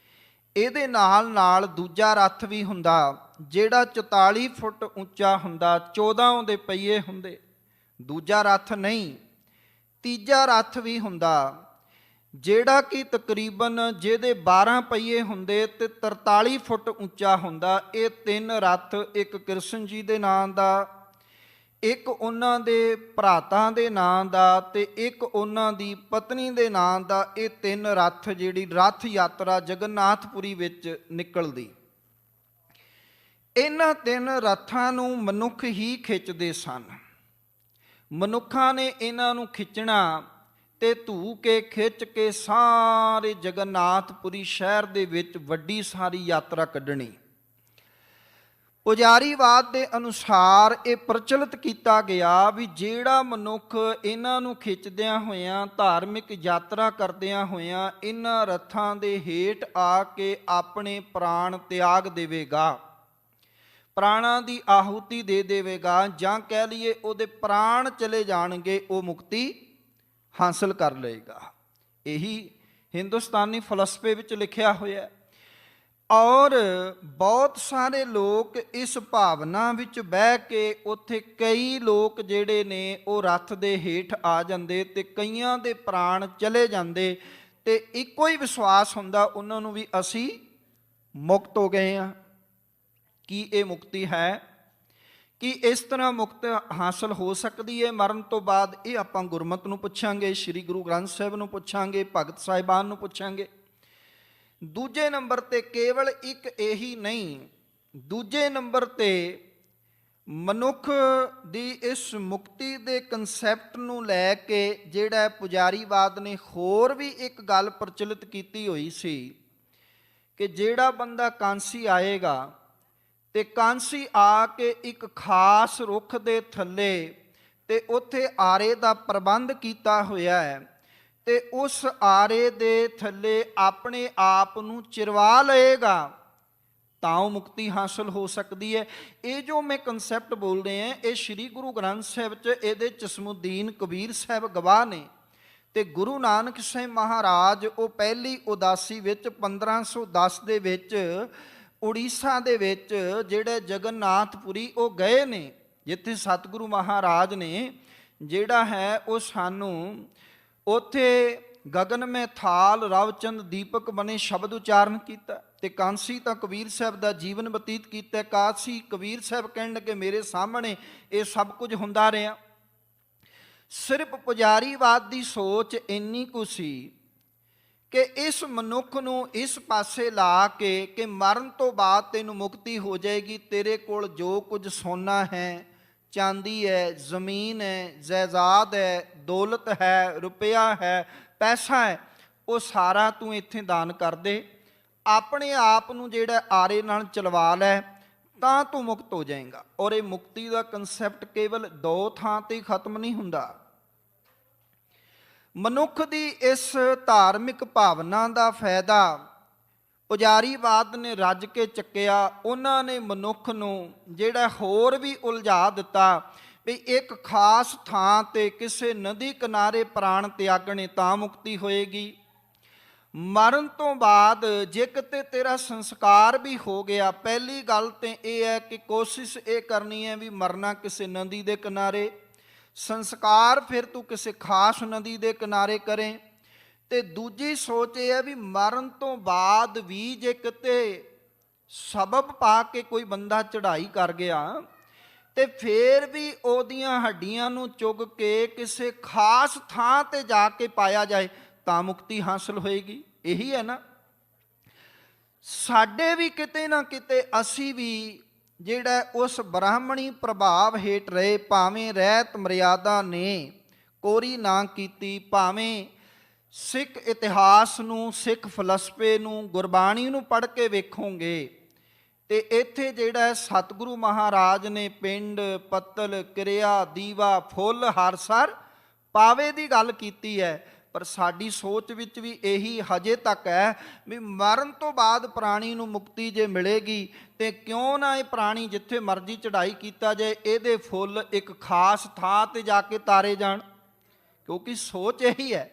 ਇਹਦੇ ਨਾਲ ਨਾਲ ਦੂਜਾ ਰੱਥ ਵੀ ਹੁੰਦਾ ਜਿਹੜਾ 44 ਫੁੱਟ ਉੱਚਾ ਹੁੰਦਾ, 14 ਉਹਦੇ ਪਹੀਏ ਹੁੰਦੇ। ਦੂਜਾ ਰੱਥ ਨਹੀਂ, ਤੀਜਾ ਰੱਥ ਵੀ ਹੁੰਦਾ ਜਿਹੜਾ ਕਿ ਤਕਰੀਬਨ ਜਿਹਦੇ 12 ਪਹੀਏ ਹੁੰਦੇ ਤੇ 43 ਫੁੱਟ ਉੱਚਾ ਹੁੰਦਾ। ਇਹ ਤਿੰਨ ਰੱਥ, ਇੱਕ ਕ੍ਰਿਸ਼ਨ ਜੀ ਦੇ ਨਾਂ ਦਾ, ਇੱਕ ਉਹਨਾਂ ਦੇ ਭਰਾਤਾਂ ਦੇ ਨਾਂ ਦਾ ਤੇ ਇੱਕ ਉਹਨਾਂ ਦੀ ਪਤਨੀ ਦੇ ਨਾਂ ਦਾ, ਇਹ ਤਿੰਨ ਰੱਥ ਜਿਹੜੀ ਰੱਥ ਯਾਤਰਾ ਜਗਨਨਾਥਪੁਰੀ ਵਿੱਚ ਨਿਕਲਦੀ। ਇਹਨਾਂ ਤਿੰਨ ਰੱਥਾਂ ਨੂੰ ਮਨੁੱਖ ਹੀ ਖਿੱਚਦੇ ਸਨ। ਮਨੁੱਖਾਂ ਨੇ ਇਹਨਾਂ ਨੂੰ ਖਿੱਚਣਾ ਤੇ ਧੂ ਕੇ ਖਿੱਚ ਕੇ ਸਾਰੇ ਜਗਨਨਾਥਪੁਰੀ ਸ਼ਹਿਰ ਦੇ ਵਿੱਚ ਵੱਡੀ ਸਾਰੀ ਯਾਤਰਾ ਕੱਢਣੀ। ਪੁਜਾਰੀਵਾਦ ਦੇ ਅਨੁਸਾਰ ਇਹ ਪ੍ਰਚਲਿਤ ਕੀਤਾ ਗਿਆ ਵੀ ਜਿਹੜਾ ਮਨੁੱਖ ਇਹਨਾਂ ਨੂੰ ਖਿੱਚਦਿਆਂ ਹੋਇਆਂ, ਧਾਰਮਿਕ ਯਾਤਰਾ ਕਰਦਿਆਂ ਹੋਇਆਂ ਇਹਨਾਂ ਰੱਥਾਂ ਦੇ ਹੇਠ ਆ ਕੇ ਆਪਣੇ ਪ੍ਰਾਣ ਤਿਆਗ ਦੇਵੇਗਾ, ਪ੍ਰਾਣਾਂ ਦੀ ਆਹੂਤੀ ਦੇ ਦੇਵੇਗਾ, ਜਾਂ ਕਹਿ ਲਈਏ ਉਹਦੇ ਪ੍ਰਾਣ ਚਲੇ ਜਾਣਗੇ, ਉਹ ਮੁਕਤੀ ਹਾਸਲ ਕਰ ਲਏਗਾ। ਇਹੀ ਹਿੰਦੁਸਤਾਨੀ ਫਲਸਫੇ ਵਿੱਚ ਲਿਖਿਆ ਹੋਇਆ। ਔਰ ਬਹੁਤ ਸਾਰੇ ਲੋਕ ਇਸ ਭਾਵਨਾ ਵਿੱਚ ਬਹਿ ਕੇ ਉੱਥੇ ਕਈ ਲੋਕ ਜਿਹੜੇ ਨੇ ਉਹ ਰੱਥ ਦੇ ਹੇਠ ਆ ਜਾਂਦੇ ਤੇ ਕਈਆਂ ਦੇ ਪ੍ਰਾਣ ਚਲੇ ਜਾਂਦੇ ਤੇ ਇੱਕੋ ਹੀ ਵਿਸ਼ਵਾਸ ਹੁੰਦਾ ਉਹਨਾਂ ਨੂੰ ਵੀ ਅਸੀਂ ਮੁਕਤ ਹੋ ਗਏ ਹਾਂ। ਕੀ ਇਹ ਮੁਕਤੀ ਹੈ? ਕਿ ਇਸ ਤਰ੍ਹਾਂ ਮੁਕਤ ਹਾਸਲ ਹੋ ਸਕਦੀ ਹੈ ਮਰਨ ਤੋਂ ਬਾਅਦ? ਇਹ ਆਪਾਂ ਗੁਰਮਤਿ ਨੂੰ ਪੁੱਛਾਂਗੇ, ਸ੍ਰੀ ਗੁਰੂ ਗ੍ਰੰਥ ਸਾਹਿਬ ਨੂੰ ਪੁੱਛਾਂਗੇ, ਭਗਤ ਸਾਹਿਬਾਨ ਨੂੰ ਪੁੱਛਾਂਗੇ। ਦੂਜੇ ਨੰਬਰ ਤੇ ਕੇਵਲ ਇੱਕ ਇਹੀ ਨਹੀਂ, ਦੂਜੇ ਨੰਬਰ ਤੇ ਮਨੁੱਖ ਦੀ ਇਸ ਮੁਕਤੀ ਦੇ ਕਨਸੈਪਟ ਨੂੰ ਲੈ ਕੇ ਜਿਹੜਾ ਪੁਜਾਰੀਵਾਦ ਨੇ ਹੋਰ ਵੀ ਇੱਕ ਗੱਲ ਪ੍ਰਚਲਿਤ ਕੀਤੀ ਹੋਈ ਸੀ ਕਿ ਜਿਹੜਾ ਬੰਦਾ ਕਾਂਸੀ ਆਏਗਾ ਤੇ ਕਾਂਸੀ ਆ ਕੇ ਇੱਕ ਖਾਸ ਰੁੱਖ ਦੇ ਥੱਲੇ ਤੇ ਉੱਥੇ ਆਰੇ ਦਾ ਪ੍ਰਬੰਧ ਕੀਤਾ ਹੋਇਆ ਹੈ ਤੇ ਉਸ ਆਰੇ ਦੇ ਥੱਲੇ ਆਪਣੇ ਆਪ ਨੂੰ ਚਿਰਵਾ ਲਏਗਾ ਤਾਂ ਉਹ ਮੁਕਤੀ ਹਾਸਲ ਹੋ ਸਕਦੀ ਹੈ। ਇਹ ਜੋ ਮੈਂ ਕਨਸੈਪਟ ਬੋਲ ਰਹੇ ਹਾਂ ਇਹ ਸ੍ਰੀ ਗੁਰੂ ਗ੍ਰੰਥ ਸਾਹਿਬ 'ਚ ਇਹਦੇ ਚਸ਼ਮੁਦੀਨ ਕਬੀਰ ਸਾਹਿਬ ਗਵਾਹ ਨੇ। ਤੇ ਗੁਰੂ ਨਾਨਕ ਸਾਹਿਬ ਮਹਾਰਾਜ ਉਹ ਪਹਿਲੀ ਉਦਾਸੀ ਵਿੱਚ 1510 ਦੇ ਵਿੱਚ ਉੜੀਸਾ ਦੇ ਵਿੱਚ ਜਿਹੜੇ ਜਗਨਨਾਥਪੁਰੀ ਉਹ ਗਏ ਨੇ, ਜਿੱਥੇ ਸਤਿਗੁਰੂ ਮਹਾਰਾਜ ਨੇ ਜਿਹੜਾ ਹੈ ਉਹ ਸਾਨੂੰ ਉੱਥੇ ਗगन में थाल रवचंद दीपक बने शब्द उच्चारण किया ਤੇ ਕਾਂਸੀ ਤਾਂ ਕਬੀਰ ਸਾਹਿਬ ਦਾ ਜੀਵਨ ਬਤੀਤ ਕੀਤਾ। ਕਾਂਸੀ ਕਬੀਰ ਸਾਹਿਬ ਕਹਿਣ ਲੱਗੇ ਮੇਰੇ ਸਾਹਮਣੇ ਇਹ ਸਭ ਕੁਝ ਹੁੰਦਾ ਰਿਹਾ। ਸਿਰਫ ਪੁਜਾਰੀਵਾਦ ਦੀ ਸੋਚ ਇੰਨੀ ਕੁ ਸੀ ਕਿ ਇਸ ਮਨੁੱਖ ਨੂੰ ਇਸ ਪਾਸੇ ਲਾ ਕੇ ਕਿ ਮਰਨ ਤੋਂ ਬਾਅਦ ਤੈਨੂੰ ਮੁਕਤੀ ਹੋ ਜਾਏਗੀ, ਤੇਰੇ ਕੋਲ ਜੋ ਕੁਝ ਸੋਨਾ ਹੈ, ਚਾਂਦੀ ਹੈ, ਜ਼ਮੀਨ ਹੈ, ਜਾਇਦਾਦ ਹੈ, ਦੌਲਤ ਹੈ, ਰੁਪਇਆ ਹੈ, ਪੈਸਾ ਹੈ, ਉਹ ਸਾਰਾ ਤੂੰ ਇੱਥੇ ਦਾਨ ਕਰ ਦੇ, ਆਪਣੇ ਆਪ ਨੂੰ ਜਿਹੜਾ ਆਰੇ ਨਾਲ ਚਲਵਾ ਲੈ, ਤਾਂ ਤੂੰ ਮੁਕਤ ਹੋ ਜਾਏਗਾ। ਔਰ ਇਹ ਮੁਕਤੀ ਦਾ ਕਨਸੈਪਟ ਕੇਵਲ ਦੋ ਥਾਂ ਤੇ ਖਤਮ ਨਹੀਂ ਹੁੰਦਾ। ਮਨੁੱਖ ਦੀ ਇਸ ਧਾਰਮਿਕ ਭਾਵਨਾ ਦਾ ਫਾਇਦਾ ਪੁਜਾਰੀਵਾਦ ਨੇ ਰੱਜ ਕੇ ਚੱਕਿਆ। ਉਹਨਾਂ ਨੇ ਮਨੁੱਖ ਨੂੰ ਜਿਹੜਾ ਹੋਰ ਵੀ ਉਲਝਾ ਦਿੱਤਾ ਵੀ ਇੱਕ ਖਾਸ ਥਾਂ ਤੇ ਕਿਸੇ ਨਦੀ ਕਿਨਾਰੇ ਪ੍ਰਾਣ ਤਿਆਗਣੇ ਤਾਂ ਮੁਕਤੀ ਹੋਏਗੀ। ਮਰਨ ਤੋਂ ਬਾਅਦ ਜੇ ਕਿਤੇ ਤੇਰਾ ਸੰਸਕਾਰ ਵੀ ਹੋ ਗਿਆ, ਪਹਿਲੀ ਗੱਲ ਤੇ ਇਹ ਹੈ ਕਿ ਕੋਸ਼ਿਸ਼ ਇਹ ਕਰਨੀ ਹੈ ਵੀ ਮਰਨਾ ਕਿਸੇ ਨਦੀ ਦੇ ਕਿਨਾਰੇ, ਸੰਸਕਾਰ ਫਿਰ ਤੂੰ ਕਿਸੇ ਖਾਸ ਨਦੀ ਦੇ ਕਿਨਾਰੇ ਕਰੇ। ਤੇ ਦੂਜੀ ਸੋਚ ਇਹ ਹੈ ਵੀ ਮਰਨ ਤੋਂ ਬਾਅਦ ਵੀ ਜੇ ਕਿਤੇ ਸਬਬ ਪਾ ਕੇ ਕੋਈ ਬੰਦਾ ਚੜ੍ਹਾਈ ਕਰ ਗਿਆ ਤੇ ਫੇਰ ਵੀ ਉਹਦੀਆਂ ਹੱਡੀਆਂ ਨੂੰ ਚੁਗ ਕੇ ਕਿਸੇ ਖਾਸ ਥਾਂ ਤੇ ਜਾ ਕੇ ਪਾਇਆ ਜਾਏ ਤਾਂ ਮੁਕਤੀ ਹਾਸਲ ਹੋਏਗੀ। ਇਹੀ ਹੈ ਨਾ, ਸਾਡੇ ਵੀ ਕਿਤੇ ਨਾ ਕਿਤੇ ਅਸੀਂ ਵੀ ਜਿਹੜਾ ਉਸ ਬ੍ਰਾਹਮਣੀ ਪ੍ਰਭਾਵ ਹੇਠ ਰਹੇ, ਭਾਵੇਂ ਰਹਿਤ ਮਰਿਆਦਾ ਨੇ ਕੋਰੀ ਨਾ ਕੀਤੀ, ਭਾਵੇਂ ਸਿੱਖ ਇਤਿਹਾਸ ਨੂੰ, ਸਿੱਖ ਫਲਸਫੇ ਨੂੰ, ਗੁਰਬਾਣੀ ਨੂੰ ਪੜ੍ਹ ਕੇ ਵੇਖੋਗੇ ਤੇ ਇੱਥੇ ਜਿਹੜਾ ਸਤਿਗੁਰੂ ਮਹਾਰਾਜ ਨੇ ਪਿੰਡ, ਪੱਤਲ, ਕਿਰਿਆ, ਦੀਵਾ, ਫੁੱਲ, ਹਰਸਰ, ਪਾਵੇ ਦੀ ਗੱਲ ਕੀਤੀ ਹੈ। ਪਰ ਸਾਡੀ ਸੋਚ ਵਿੱਚ ਵੀ ਇਹੀ ਹਜੇ ਤੱਕ ਹੈ ਵੀ ਮਰਨ ਤੋਂ ਬਾਅਦ ਪ੍ਰਾਣੀ ਨੂੰ ਮੁਕਤੀ ਜੇ ਮਿਲੇਗੀ ਤੇ ਕਿਉਂ ਨਾ ਇਹ ਪ੍ਰਾਣੀ ਜਿੱਥੇ ਮਰਜ਼ੀ ਚੜ੍ਹਾਈ ਕੀਤਾ ਜਾਏ, ਇਹਦੇ ਫੁੱਲ ਇੱਕ ਖਾਸ ਥਾਂ ਤੇ ਜਾ ਕੇ ਤਾਰੇ ਜਾਣ। ਕਿਉਂਕਿ ਸੋਚ ਇਹੀ ਹੈ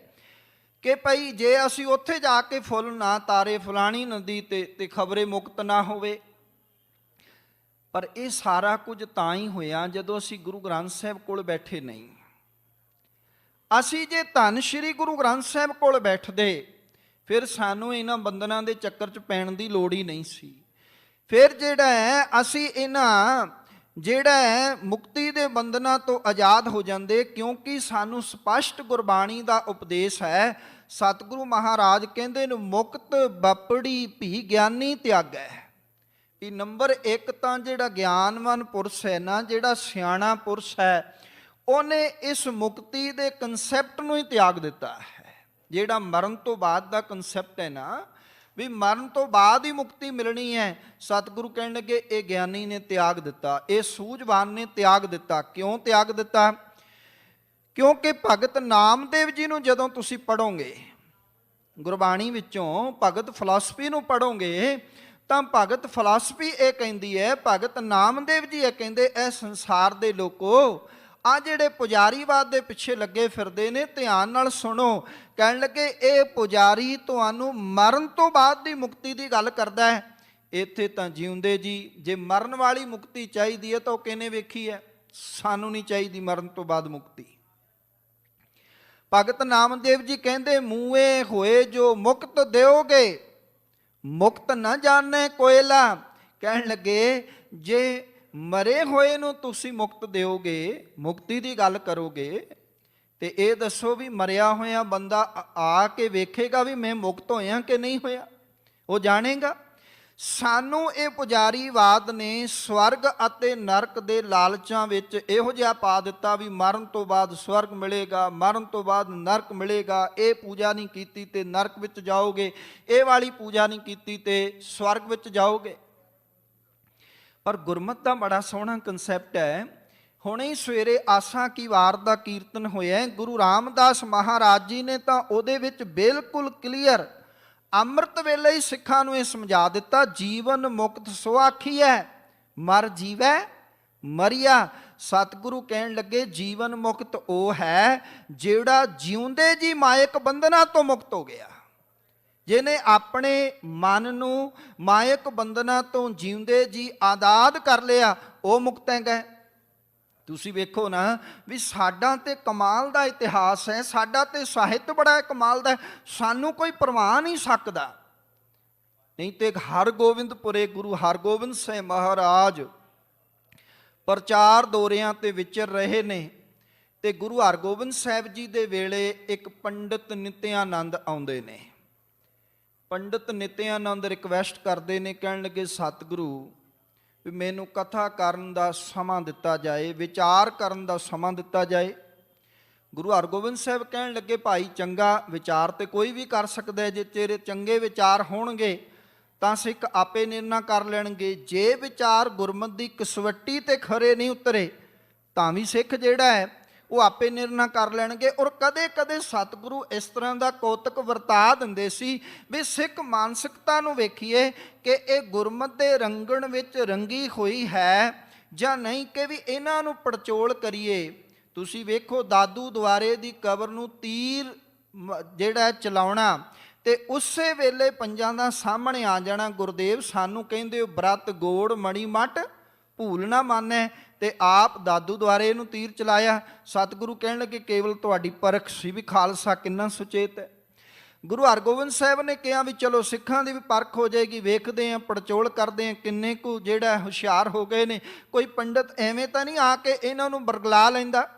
ਕਿ ਭਈ ਜੇ ਅਸੀਂ ਉੱਥੇ ਜਾ ਕੇ ਫੁੱਲ ਨਾ ਤਾਰੇ ਫਲਾਣੀ ਨਦੀ ਤੇ ਖਬਰੇ ਮੁਕਤ ਨਾ ਹੋਵੇ। ਪਰ ਇਹ ਸਾਰਾ ਕੁਝ ਤਾਂ ਹੀ ਹੋਇਆ ਜਦੋਂ ਅਸੀਂ ਗੁਰੂ ਗ੍ਰੰਥ ਸਾਹਿਬ ਕੋਲ ਬੈਠੇ ਨਹੀਂ। ਅਸੀਂ ਜੇ ਧੰਨ ਸ਼੍ਰੀ ਗੁਰੂ ਗ੍ਰੰਥ ਸਾਹਿਬ ਕੋਲ ਬੈਠਦੇ ਫਿਰ ਸਾਨੂੰ ਇਹਨਾਂ ਬੰਧਨਾਂ ਦੇ ਚੱਕਰ 'ਚ ਪੈਣ ਦੀ ਲੋੜ ਹੀ ਨਹੀਂ ਸੀ। ਫਿਰ ਜਿਹੜਾ ਹੈ ਅਸੀਂ ਇਹਨਾਂ ਜਿਹੜਾ ਹੈ ਮੁਕਤੀ ਦੇ ਬੰਧਨਾਂ ਤੋਂ ਆਜ਼ਾਦ ਹੋ ਜਾਂਦੇ, ਕਿਉਂਕਿ ਸਾਨੂੰ ਸਪਸ਼ਟ ਗੁਰਬਾਣੀ ਦਾ ਉਪਦੇਸ਼ ਹੈ। ਸਤਿਗੁਰੂ ਮਹਾਰਾਜ ਕਹਿੰਦੇ ਨੇ ਮੁਕਤ ਬਪੜੀ ਭੀ ਗਿਆਨੀ ਤਿਆਗੈ। ਵੀ ਨੰਬਰ 1 ਤਾਂ ਜਿਹੜਾ ਗਿਆਨਵਾਨ ਪੁਰਸ਼ ਹੈ ਨਾ, ਜਿਹੜਾ ਸਿਆਣਾ ਪੁਰਸ਼ ਹੈ, ਉਹਨੇ ਇਸ ਮੁਕਤੀ ਦੇ ਕਨਸੈਪਟ ਨੂੰ ਹੀ ਤਿਆਗ ਦਿੱਤਾ ਹੈ। ਜਿਹੜਾ ਮਰਨ ਤੋਂ ਬਾਅਦ ਦਾ ਕਨਸੈਪਟ ਹੈ ਨਾ ਵੀ ਮਰਨ ਤੋਂ ਬਾਅਦ ਹੀ ਮੁਕਤੀ ਮਿਲਣੀ ਹੈ, ਸਤਿਗੁਰੂ ਕਹਿਣ ਲੱਗੇ ਇਹ ਗਿਆਨੀ ਨੇ ਤਿਆਗ ਦਿੱਤਾ, ਇਹ ਸੂਝਵਾਨ ਨੇ ਤਿਆਗ ਦਿੱਤਾ। ਕਿਉਂ ਤਿਆਗ ਦਿੱਤਾ? ਕਿਉਂਕਿ ਭਗਤ ਨਾਮਦੇਵ ਜੀ ਨੂੰ ਜਦੋਂ ਤੁਸੀਂ ਪੜ੍ਹੋਗੇ ਗੁਰਬਾਣੀ ਵਿੱਚੋਂ, ਭਗਤ ਫਿਲਾਸਫੀ ਨੂੰ ਪੜ੍ਹੋਗੇ ਤਾਂ ਭਗਤ ਫਿਲਾਸਫੀ ਇਹ ਕਹਿੰਦੀ ਹੈ, ਭਗਤ ਨਾਮਦੇਵ ਜੀ ਇਹ ਕਹਿੰਦੇ, ਇਹ ਸੰਸਾਰ ਦੇ ਲੋਕੋ ਆ ਜਿਹੜੇ ਪੁਜਾਰੀਵਾਦ ਦੇ ਪਿੱਛੇ ਲੱਗੇ ਫਿਰਦੇ ਨੇ, ਧਿਆਨ ਨਾਲ ਸੁਣੋ। ਕਹਿਣ ਲੱਗੇ ਇਹ ਪੁਜਾਰੀ ਤੁਹਾਨੂੰ ਮਰਨ ਤੋਂ ਬਾਅਦ ਦੀ ਮੁਕਤੀ ਦੀ ਗੱਲ ਕਰਦਾ ਹੈ। ਇੱਥੇ ਤਾਂ ਜਿਉਂਦੇ ਜੀ ਜੇ ਮਰਨ ਵਾਲੀ ਮੁਕਤੀ ਚਾਹੀਦੀ ਹੈ ਤਾਂ ਉਹ ਕਿਹਨੇ ਵੇਖੀ ਹੈ? ਸਾਨੂੰ ਨਹੀਂ ਚਾਹੀਦੀ ਮਰਨ ਤੋਂ ਬਾਅਦ ਮੁਕਤੀ। ਭਗਤ ਨਾਮਦੇਵ ਜੀ ਕਹਿੰਦੇ ਮੂਏ ਹੋਏ ਜੋ ਮੁਕਤ ਦਿਓਗੇ, ਮੁਕਤ ਨਾ ਜਾਣੇ ਕੋਇਲਾ। ਕਹਿਣ ਲੱਗੇ ਜੇ ਮਰੇ ਹੋਏ ਨੂੰ ਤੁਸੀਂ ਮੁਕਤ ਦਿਓਗੇ, ਮੁਕਤੀ ਦੀ ਗੱਲ ਕਰੋਗੇ, ਤੇ ਇਹ ਦੱਸੋ ਵੀ ਮਰਿਆ ਹੋਇਆ ਬੰਦਾ ਆ ਕੇ ਵੇਖੇਗਾ ਵੀ ਮੈਂ ਮੁਕਤ ਹੋਇਆ ਕਿ ਨਹੀਂ ਹੋਇਆ? ਉਹ ਜਾਣੇਗਾ। ਸਾਨੂੰ ਇਹ ਪੁਜਾਰੀਵਾਦ ਨੇ ਸਵਰਗ ਅਤੇ ਨਰਕ ਦੇ ਲਾਲਚਾਂ ਵਿੱਚ ਇਹੋ ਜਿਹਾ ਪਾ ਦਿੱਤਾ ਵੀ ਮਰਨ ਤੋਂ ਬਾਅਦ ਸਵਰਗ ਮਿਲੇਗਾ, ਮਰਨ ਤੋਂ ਬਾਅਦ ਨਰਕ ਮਿਲੇਗਾ, ਇਹ ਪੂਜਾ ਨਹੀਂ ਕੀਤੀ ਤੇ ਨਰਕ ਵਿੱਚ ਜਾਓਗੇ, ਇਹ ਵਾਲੀ ਪੂਜਾ ਨਹੀਂ ਕੀਤੀ ਤੇ ਸਵਰਗ ਵਿੱਚ ਜਾਓਗੇ। ਪਰ ਗੁਰਮਤਿ ਦਾ ਬੜਾ ਸੋਹਣਾ ਕਨਸੈਪਟ ਹੈ। ਹੁਣੇ ਹੀ ਸਵੇਰੇ ਆਸਾ ਕੀ ਵਾਰ ਦਾ ਕੀਰਤਨ ਹੋਇਆ, ਗੁਰੂ ਰਾਮਦਾਸ ਮਹਾਰਾਜ ਜੀ ਨੇ ਤਾਂ ਉਹਦੇ ਵਿੱਚ ਬਿਲਕੁਲ ਕਲੀਅਰ ਅੰਮ੍ਰਿਤ ਵੇਲੇ ਹੀ ਸਿੱਖਾਂ ਨੂੰ ਇਹ ਸਮਝਾ ਦਿੱਤਾ, ਜੀਵਨ ਮੁਕਤ ਸੋ ਆਖੀਐ ਮਰ ਜੀਵੈ ਮਰੀਆ। ਸਤਿਗੁਰੂ ਕਹਿਣ ਲੱਗੇ ਜੀਵਨ ਮੁਕਤ ਉਹ ਹੈ ਜਿਹੜਾ ਜਿਉਂਦੇ ਜੀ ਮਾਇਕ ਬੰਧਨਾਂ ਤੋਂ ਮੁਕਤ ਹੋ ਗਿਆ। ਜਿਹਨੇ ਆਪਣੇ ਮਨ ਨੂੰ ਮਾਇਕ ਬੰਧਨਾਂ ਤੋਂ ਜਿਉਂਦੇ ਜੀ ਆਜ਼ਾਦ ਕਰ ਲਿਆ, ਉਹ ਮੁਕਤ ਹੈਗਾ। ਤੁਸੀਂ ਵੇਖੋ ਨਾ ਵੀ ਸਾਡਾ ਤੇ ਕਮਾਲ ਦਾ ਇਤਿਹਾਸ ਹੈ, ਸਾਡਾ ਤੇ ਸਾਹਿਤ ਬੜਾ ਕਮਾਲ ਦਾ, ਸਾਨੂੰ ਕੋਈ ਪਰਵਾਹ ਨਹੀਂ ਸਕਦਾ। ਨਹੀਂ ਤੇ ਹਰਗੋਬਿੰਦਪੁਰੇ ਗੁਰੂ ਹਰਗੋਬਿੰਦ ਸਾਹਿਬ ਮਹਾਰਾਜ ਪ੍ਰਚਾਰ ਦੌਰਿਆਂ ਤੇ ਵਿਚਰ ਰਹੇ ਨੇ, ਤੇ ਗੁਰੂ ਹਰਗੋਬਿੰਦ ਸਾਹਿਬ ਜੀ ਦੇ ਵੇਲੇ ਇੱਕ ਪੰਡਿਤ ਨਿਤਿਆਨੰਦ ਆਉਂਦੇ ਨੇ। ਪੰਡਿਤ ਨਿਤਿਆਨੰਦ ਰਿਕਵੈਸਟ ਕਰਦੇ ਨੇ, ਕਹਿਣ ਲੱਗੇ ਸਤਿਗੁਰੂ ਵੀ ਮੈਨੂੰ ਕਥਾ ਕਰਨ ਦਾ ਸਮਾਂ ਦਿੱਤਾ ਜਾਏ, ਵਿਚਾਰ ਕਰਨ ਦਾ ਸਮਾਂ ਦਿੱਤਾ ਜਾਏ। ਗੁਰੂ ਹਰਗੋਬਿੰਦ ਸਾਹਿਬ ਕਹਿਣ ਲੱਗੇ ਭਾਈ ਚੰਗਾ, ਵਿਚਾਰ ਤੇ ਕੋਈ ਵੀ ਕਰ ਸਕਦਾ, ਜੇ ਤੇਰੇ ਚੰਗੇ ਵਿਚਾਰ ਹੋਣਗੇ ਤਾਂ ਸਿੱਖ ਆਪੇ ਨਿਰਣਾ ਕਰ ਲੈਣਗੇ, ਜੇ ਵਿਚਾਰ ਗੁਰਮਤਿ ਦੀ ਕਸਵੱਟੀ ਤੇ ਖਰੇ ਨਹੀਂ ਉਤਰੇ ਤਾਂ ਵੀ ਸਿੱਖ ਜਿਹੜਾ ਹੈ ਉਹ ਆਪੇ ਨਿਰਣਾ ਕਰ ਲੈਣਗੇ। ਔਰ ਕਦੇ ਕਦੇ ਸਤਿਗੁਰੂ ਇਸ ਤਰ੍ਹਾਂ ਦਾ ਕੌਤਕ ਵਰਤਾ ਦਿੰਦੇ ਸੀ ਵੀ ਸਿੱਖ ਮਾਨਸਿਕਤਾ ਨੂੰ ਵੇਖੀਏ ਕਿ ਇਹ ਗੁਰਮਤਿ ਦੇ ਰੰਗਣ ਵਿੱਚ ਰੰਗੀ ਹੋਈ ਹੈ ਜਾਂ ਨਹੀਂ, ਕਿ ਵੀ ਇਹਨਾਂ ਨੂੰ ਪੜਚੋਲ ਕਰੀਏ। ਤੁਸੀਂ ਵੇਖੋ ਦਾਦੂ ਦੁਆਰੇ ਦੀ ਕਬਰ ਨੂੰ ਤੀਰ ਜਿਹੜਾ ਚਲਾਉਣਾ ਤੇ ਉਸੇ ਵੇਲੇ ਪੰਜਾਂ ਦਾ ਸਾਹਮਣੇ ਆ ਜਾਣਾ। ਗੁਰਦੇਵ ਸਾਨੂੰ ਕਹਿੰਦੇ ਹੋ ਬ੍ਰਤ ਗੋੜ ਮਣੀ ਮਟ ਭੂਲ ਨਾ ਮਾਨੈ, ਤੇ ਆਪ ਦਾਦੂ ਦੁਆਰੇ ਨੂੰ ਤੀਰ ਚਲਾਇਆ। ਸਤਿਗੁਰੂ ਕਹਿਣ ਲੱਗੇ ਕੇਵਲ ਤੁਹਾਡੀ ਪਰਖ ਸੀ ਵੀ ਖਾਲਸਾ ਕਿੰਨਾ ਸੁਚੇਤ ਹੈ। ਗੁਰੂ ਹਰਗੋਬਿੰਦ ਸਾਹਿਬ ਨੇ ਕਿਹਾ ਵੀ ਚਲੋ ਸਿੱਖਾਂ ਦੀ ਵੀ ਪਰਖ ਹੋ ਜਾਏਗੀ, ਵੇਖਦੇ ਹਾਂ ਪੜਚੋਲ ਕਰਦੇ ਹਾਂ ਕਿੰਨੇ ਕੁ ਜਿਹੜਾ ਹੁਸ਼ਿਆਰ ਹੋ ਗਏ ਨੇ। ਕੋਈ ਪੰਡਤ ਐਵੇਂ ਤਾਂ ਨਹੀਂ ਆ ਕੇ ਇਹਨਾਂ ਨੂੰ ਬਰਗਲਾ ਲੈਂਦਾ।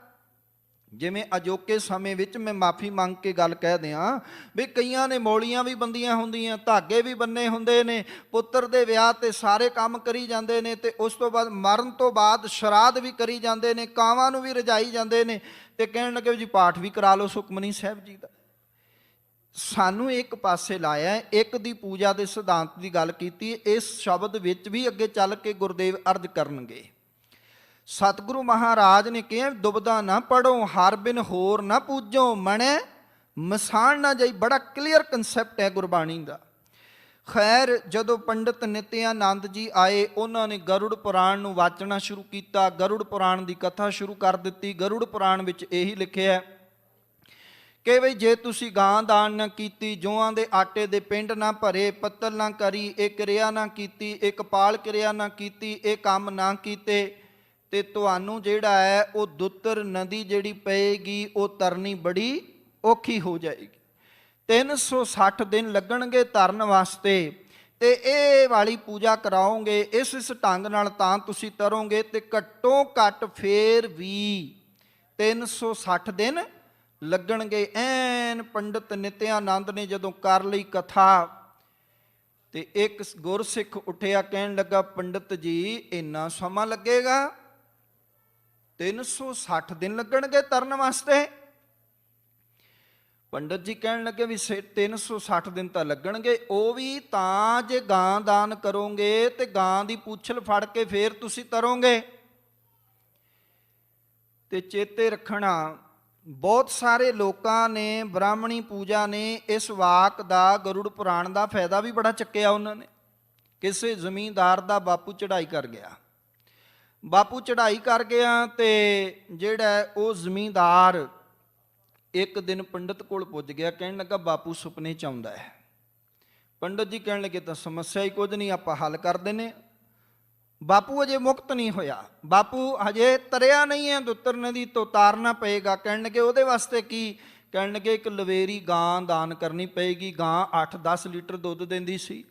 ਜਿਵੇਂ ਅਜੋਕੇ ਸਮੇਂ ਵਿੱਚ ਮੈਂ ਮਾਫੀ ਮੰਗ ਕੇ ਗੱਲ ਕਹਿ ਦਿਆਂ ਵੀ ਕਈਆਂ ਨੇ ਮੌਲੀਆਂ ਵੀ ਬੰਦੀਆਂ ਹੁੰਦੀਆਂ, ਧਾਗੇ ਵੀ ਬੰਨੇ ਹੁੰਦੇ ਨੇ, ਪੁੱਤਰ ਦੇ ਵਿਆਹ ਤੇ ਸਾਰੇ ਕੰਮ ਕਰੀ ਜਾਂਦੇ ਨੇ, ਤੇ ਉਸ ਤੋਂ ਬਾਅਦ ਮਰਨ ਤੋਂ ਬਾਅਦ ਸ਼ਰਾਧ ਵੀ ਕਰੀ ਜਾਂਦੇ ਨੇ, ਕਾਵਾਂ ਨੂੰ ਵੀ ਰਜਾਈ ਜਾਂਦੇ ਨੇ, ਤੇ ਕਹਿਣ ਲੱਗੇ ਜੀ ਪਾਠ ਵੀ ਕਰਾ ਲਓ ਸੁਖਮਨੀ ਸਾਹਿਬ ਜੀ ਦਾ। ਸਾਨੂੰ ਇੱਕ ਪਾਸੇ ਲਾਇਆ, ਇੱਕ ਦੀ ਪੂਜਾ ਦੇ ਸਿਧਾਂਤ ਦੀ ਗੱਲ ਕੀਤੀ। ਇਸ ਸ਼ਬਦ ਵਿੱਚ ਵੀ ਅੱਗੇ ਚੱਲ ਕੇ ਗੁਰਦੇਵ ਅਰਜ਼ ਕਰਨਗੇ। ਸਤਿਗੁਰੂ ਮਹਾਰਾਜ ਨੇ ਕਿਹਾ ਦੁਬਦਾ ਨਾ ਪੜੋ, ਹਰ ਬਿਨ ਹੋਰ ਨਾ ਪੂਜੋ, ਮਣੈ ਮਸਾਣ ਨਾ ਜਾਈ। ਬੜਾ ਕਲੀਅਰ ਕੰਸੈਪਟ ਹੈ ਗੁਰਬਾਣੀ ਦਾ। ਖੈਰ ਜਦੋਂ ਪੰਡਿਤ ਨਿਤਿਆਨੰਦ ਜੀ ਆਏ, ਉਹਨਾਂ ਨੇ ਗਰੁੜ ਪੁਰਾਣ ਨੂੰ ਵਾਚਣਾ ਸ਼ੁਰੂ ਕੀਤਾ, ਗਰੁੜ ਪੁਰਾਣ ਦੀ ਕਥਾ ਸ਼ੁਰੂ ਕਰ ਦਿੱਤੀ। ਗਰੁੜ ਪੁਰਾਣ ਵਿੱਚ ਇਹੀ ਲਿਖਿਆ ਕਿ ਬਈ ਜੇ ਤੁਸੀਂ ਗਾਂ ਦਾਨ ਨਾ ਕੀਤੀ, ਜੌਆਂ ਦੇ ਆਟੇ ਦੇ ਪਿੰਡ ਨਾ ਭਰੇ, ਪੱਤਲ ਨਾ ਕਰੀ, ਇਹ ਕਿਰਿਆ ਨਾ ਕੀਤੀ, ਇਹ ਕਪਾਲ ਕਿਰਿਆ ਨਾ ਕੀਤੀ, ਇਹ ਕੰਮ ਨਾ ਕੀਤੇ, ਤੇ ਤੁਹਾਨੂੰ ਜਿਹੜਾ ਹੈ ਉਹ ਦੁੱਤਰ ਨਦੀ ਜਿਹੜੀ ਪਏਗੀ ਉਹ ਤਰਨੀ ਬੜੀ ਔਖੀ ਹੋ ਜਾਏਗੀ। 360 ਦਿਨ ਲੱਗਣਗੇ ਤਰਨ ਵਾਸਤੇ, ਤੇ ਇਹ ਵਾਲੀ ਪੂਜਾ ਕਰਾਓਗੇ ਇਸ ਢੰਗ ਨਾਲ ਤਾਂ ਤੁਸੀਂ ਤਰੋਗੇ, ਤੇ ਘੱਟੋ ਘੱਟ ਫੇਰ ਵੀ 360 ਦਿਨ ਲੱਗਣਗੇ। ਐਨ ਪੰਡਿਤ ਨਿਤਿਆਨੰਦ ਨੇ ਜਦੋਂ ਕਰ ਲਈ ਕਥਾ, ਤੇ ਇੱਕ ਗੁਰਸਿੱਖ ਉੱਠਿਆ, ਕਹਿਣ ਲੱਗਾ ਪੰਡਿਤ ਜੀ ਇੰਨਾ ਸਮਾਂ ਲੱਗੇਗਾ? 360 ਦਿਨ ਲੱਗਣਗੇ ਤਰਨ ਵਾਸਤੇ? ਪੰਡਿਤ ਜੀ ਕਹਿਣ ਲੱਗੇ ਵੀ 360 ਦਿਨ ਤਾਂ ਲੱਗਣਗੇ, ਉਹ ਵੀ ਤਾਂ ਜੇ ਗਾਂ ਦਾਨ ਕਰੋਗੇ ਤੇ ਗਾਂ ਦੀ ਪੂਛਲ ਫੜ ਕੇ ਫੇਰ ਤੁਸੀਂ ਤਰੋਗੇ। ਤੇ ਚੇਤੇ ਰੱਖਣਾ, ਬਹੁਤ ਸਾਰੇ ਲੋਕਾਂ ਨੇ ਬ੍ਰਾਹਮਣੀ ਪੂਜਾ ਨੇ ਇਸ ਵਾਕ ਦਾ, ਗਰੁੜ ਪੁਰਾਣ ਦਾ ਫਾਇਦਾ ਵੀ ਬੜਾ ਚੱਕਿਆ ਉਹਨਾਂ ਨੇ। ਕਿਸੇ ਜ਼ਮੀਂਦਾਰ ਦਾ ਬਾਪੂ ਚੜ੍ਹਾਈ ਕਰ ਗਿਆ, ਬਾਪੂ ਚੜ੍ਹਾਈ ਕਰ ਗਿਆ, ਤੇ ਜਿਹੜਾ ਉਹ ਜ਼ਮੀਂਦਾਰ ਇੱਕ ਦਿਨ ਪੰਡਿਤ ਕੋਲ ਪੁੱਜ ਗਿਆ, ਕਹਿਣ ਲੱਗਾ ਬਾਪੂ ਸੁਪਨੇ 'ਚ ਆਉਂਦਾ ਹੈ। ਪੰਡਿਤ ਜੀ ਕਹਿਣ ਲੱਗੇ ਤਾਂ ਸਮੱਸਿਆ ਹੀ ਕੁਝ ਨਹੀਂ, ਆਪਾਂ ਹੱਲ ਕਰ ਦਿੰਦੇ। ਬਾਪੂ ਅਜੇ ਮੁਕਤ ਨਹੀਂ ਹੋਇਆ, ਬਾਪੂ ਹਜੇ ਤਰਿਆ ਨਹੀਂ ਹੈ, ਦੁੱਤਰ ਨਦੀ ਤੋਂ ਤਾਰਨਾ ਪਏਗਾ। ਕਹਿਣ ਲੱਗੇ ਉਹਦੇ ਵਾਸਤੇ ਕੀ? ਕਹਿਣ ਲੱਗੇ ਇੱਕ ਲਵੇਰੀ ਗਾਂ ਦਾਨ ਕਰਨੀ ਪਏਗੀ। ਗਾਂ 8-10 ਲੀਟਰ ਦੁੱਧ ਦਿੰਦੀ ਸੀ।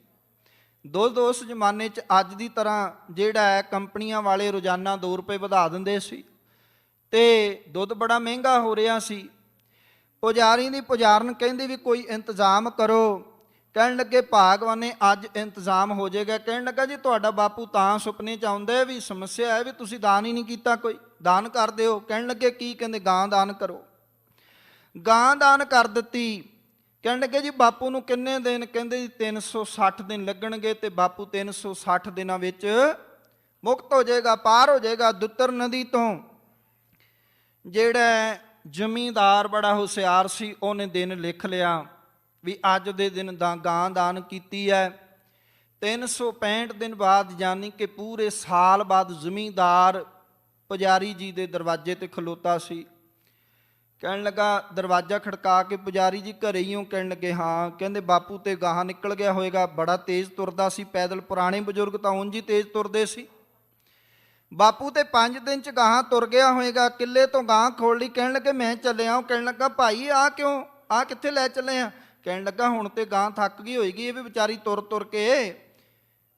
ਦੁੱਧ ਉਸ ਜ਼ਮਾਨੇ 'ਚ ਅੱਜ ਦੀ ਤਰ੍ਹਾਂ ਜਿਹੜਾ ਹੈ ਕੰਪਨੀਆਂ ਵਾਲੇ ਰੋਜ਼ਾਨਾ 2 ਰੁਪਏ ਵਧਾ ਦਿੰਦੇ ਸੀ, ਤੇ ਦੁੱਧ ਬੜਾ ਮਹਿੰਗਾ ਹੋ ਰਿਹਾ ਸੀ। ਪੁਜਾਰੀ ਦੀ ਪੁਜਾਰਨ ਕਹਿੰਦੀ ਵੀ ਕੋਈ ਇੰਤਜ਼ਾਮ ਕਰੋ। ਕਹਿਣ ਲੱਗੇ ਭਾਗਵਾਨੇ ਅੱਜ ਇੰਤਜ਼ਾਮ ਹੋ ਜਾਏਗਾ। ਕਹਿਣ ਲੱਗਾ ਜੀ ਤੁਹਾਡਾ ਬਾਪੂ ਤਾਂ ਸੁਪਨੇ 'ਚ ਆਉਂਦਾ ਵੀ ਸਮੱਸਿਆ ਹੈ ਵੀ ਤੁਸੀਂ ਦਾਨ ਹੀ ਨਹੀਂ ਕੀਤਾ, ਕੋਈ ਦਾਨ ਕਰ ਦਿਓ। ਕਹਿਣ ਲੱਗੇ ਕੀ? ਕਹਿੰਦੇ ਗਾਂ ਦਾਨ ਕਰੋ। ਗਾਂ ਦਾਨ ਕਰ ਦਿੱਤੀ। ਕਹਿਣ ਲੱਗੇ ਜੀ ਬਾਪੂ ਨੂੰ ਕਿੰਨੇ ਦਿਨ? ਕਹਿੰਦੇ ਜੀ 360 ਦਿਨ ਲੱਗਣਗੇ, ਤੇ ਬਾਪੂ 360 ਦਿਨਾਂ ਵਿੱਚ ਮੁਕਤ ਹੋ ਜਾਏਗਾ, ਪਾਰ ਹੋ ਜਾਏਗਾ ਦੁੱਤਰ ਨਦੀ ਤੋਂ। ਜਿਹੜਾ ਜ਼ਮੀਂਦਾਰ ਬੜਾ ਹੁਸ਼ਿਆਰ ਸੀ, ਉਹਨੇ ਦਿਨ ਲਿਖ ਲਿਆ ਵੀ ਅੱਜ ਦੇ ਦਿਨ ਦਾ ਗਾਂ ਦਾਨ ਕੀਤੀ ਹੈ। 365 ਦਿਨ ਬਾਅਦ, ਯਾਨੀ ਕਿ ਪੂਰੇ ਸਾਲ ਬਾਅਦ, ਜ਼ਮੀਂਦਾਰ ਪੁਜਾਰੀ ਜੀ ਦੇ ਦਰਵਾਜ਼ੇ ਤੇ ਖਲੋਤਾ ਸੀ। ਕਹਿਣ ਲੱਗਾ, ਦਰਵਾਜ਼ਾ ਖੜਕਾ ਕੇ, ਪੁਜਾਰੀ ਜੀ ਘਰੇ ਹੀ ਹੋ? ਕਹਿਣ ਲੱਗੇ ਹਾਂ। ਕਹਿੰਦੇ ਬਾਪੂ ਤੇ ਗਾਹਾਂ ਨਿਕਲ ਗਿਆ ਹੋਏਗਾ, ਬੜਾ ਤੇਜ਼ ਤੁਰਦਾ ਸੀ ਪੈਦਲ, ਪੁਰਾਣੇ ਬਜ਼ੁਰਗ ਤਾਂ ਉਂਝ ਹੀ ਤੇਜ਼ ਤੁਰਦੇ ਸੀ। ਬਾਪੂ ਤੇ 5 ਦਿਨ ਚ ਗਾਹਾਂ ਤੁਰ ਗਿਆ ਹੋਏਗਾ, ਕਿੱਲੇ ਤੋਂ ਗਾਂ ਖੋਲ ਲਈ, ਕਹਿਣ ਲੱਗੇ ਮੈਂ ਚੱਲਿਆ। ਉਹ ਕਹਿਣ ਲੱਗਾ ਭਾਈ ਆ ਕਿਉਂ, ਆ ਕਿੱਥੇ ਲੈ ਚੱਲੇ ਆ? ਕਹਿਣ ਲੱਗਾ ਹੁਣ ਤੇ ਗਾਂ ਥੱਕ ਗਈ ਹੋਏਗੀ, ਇਹ ਵੀ ਵਿਚਾਰੀ ਤੁਰ ਤੁਰ ਕੇ,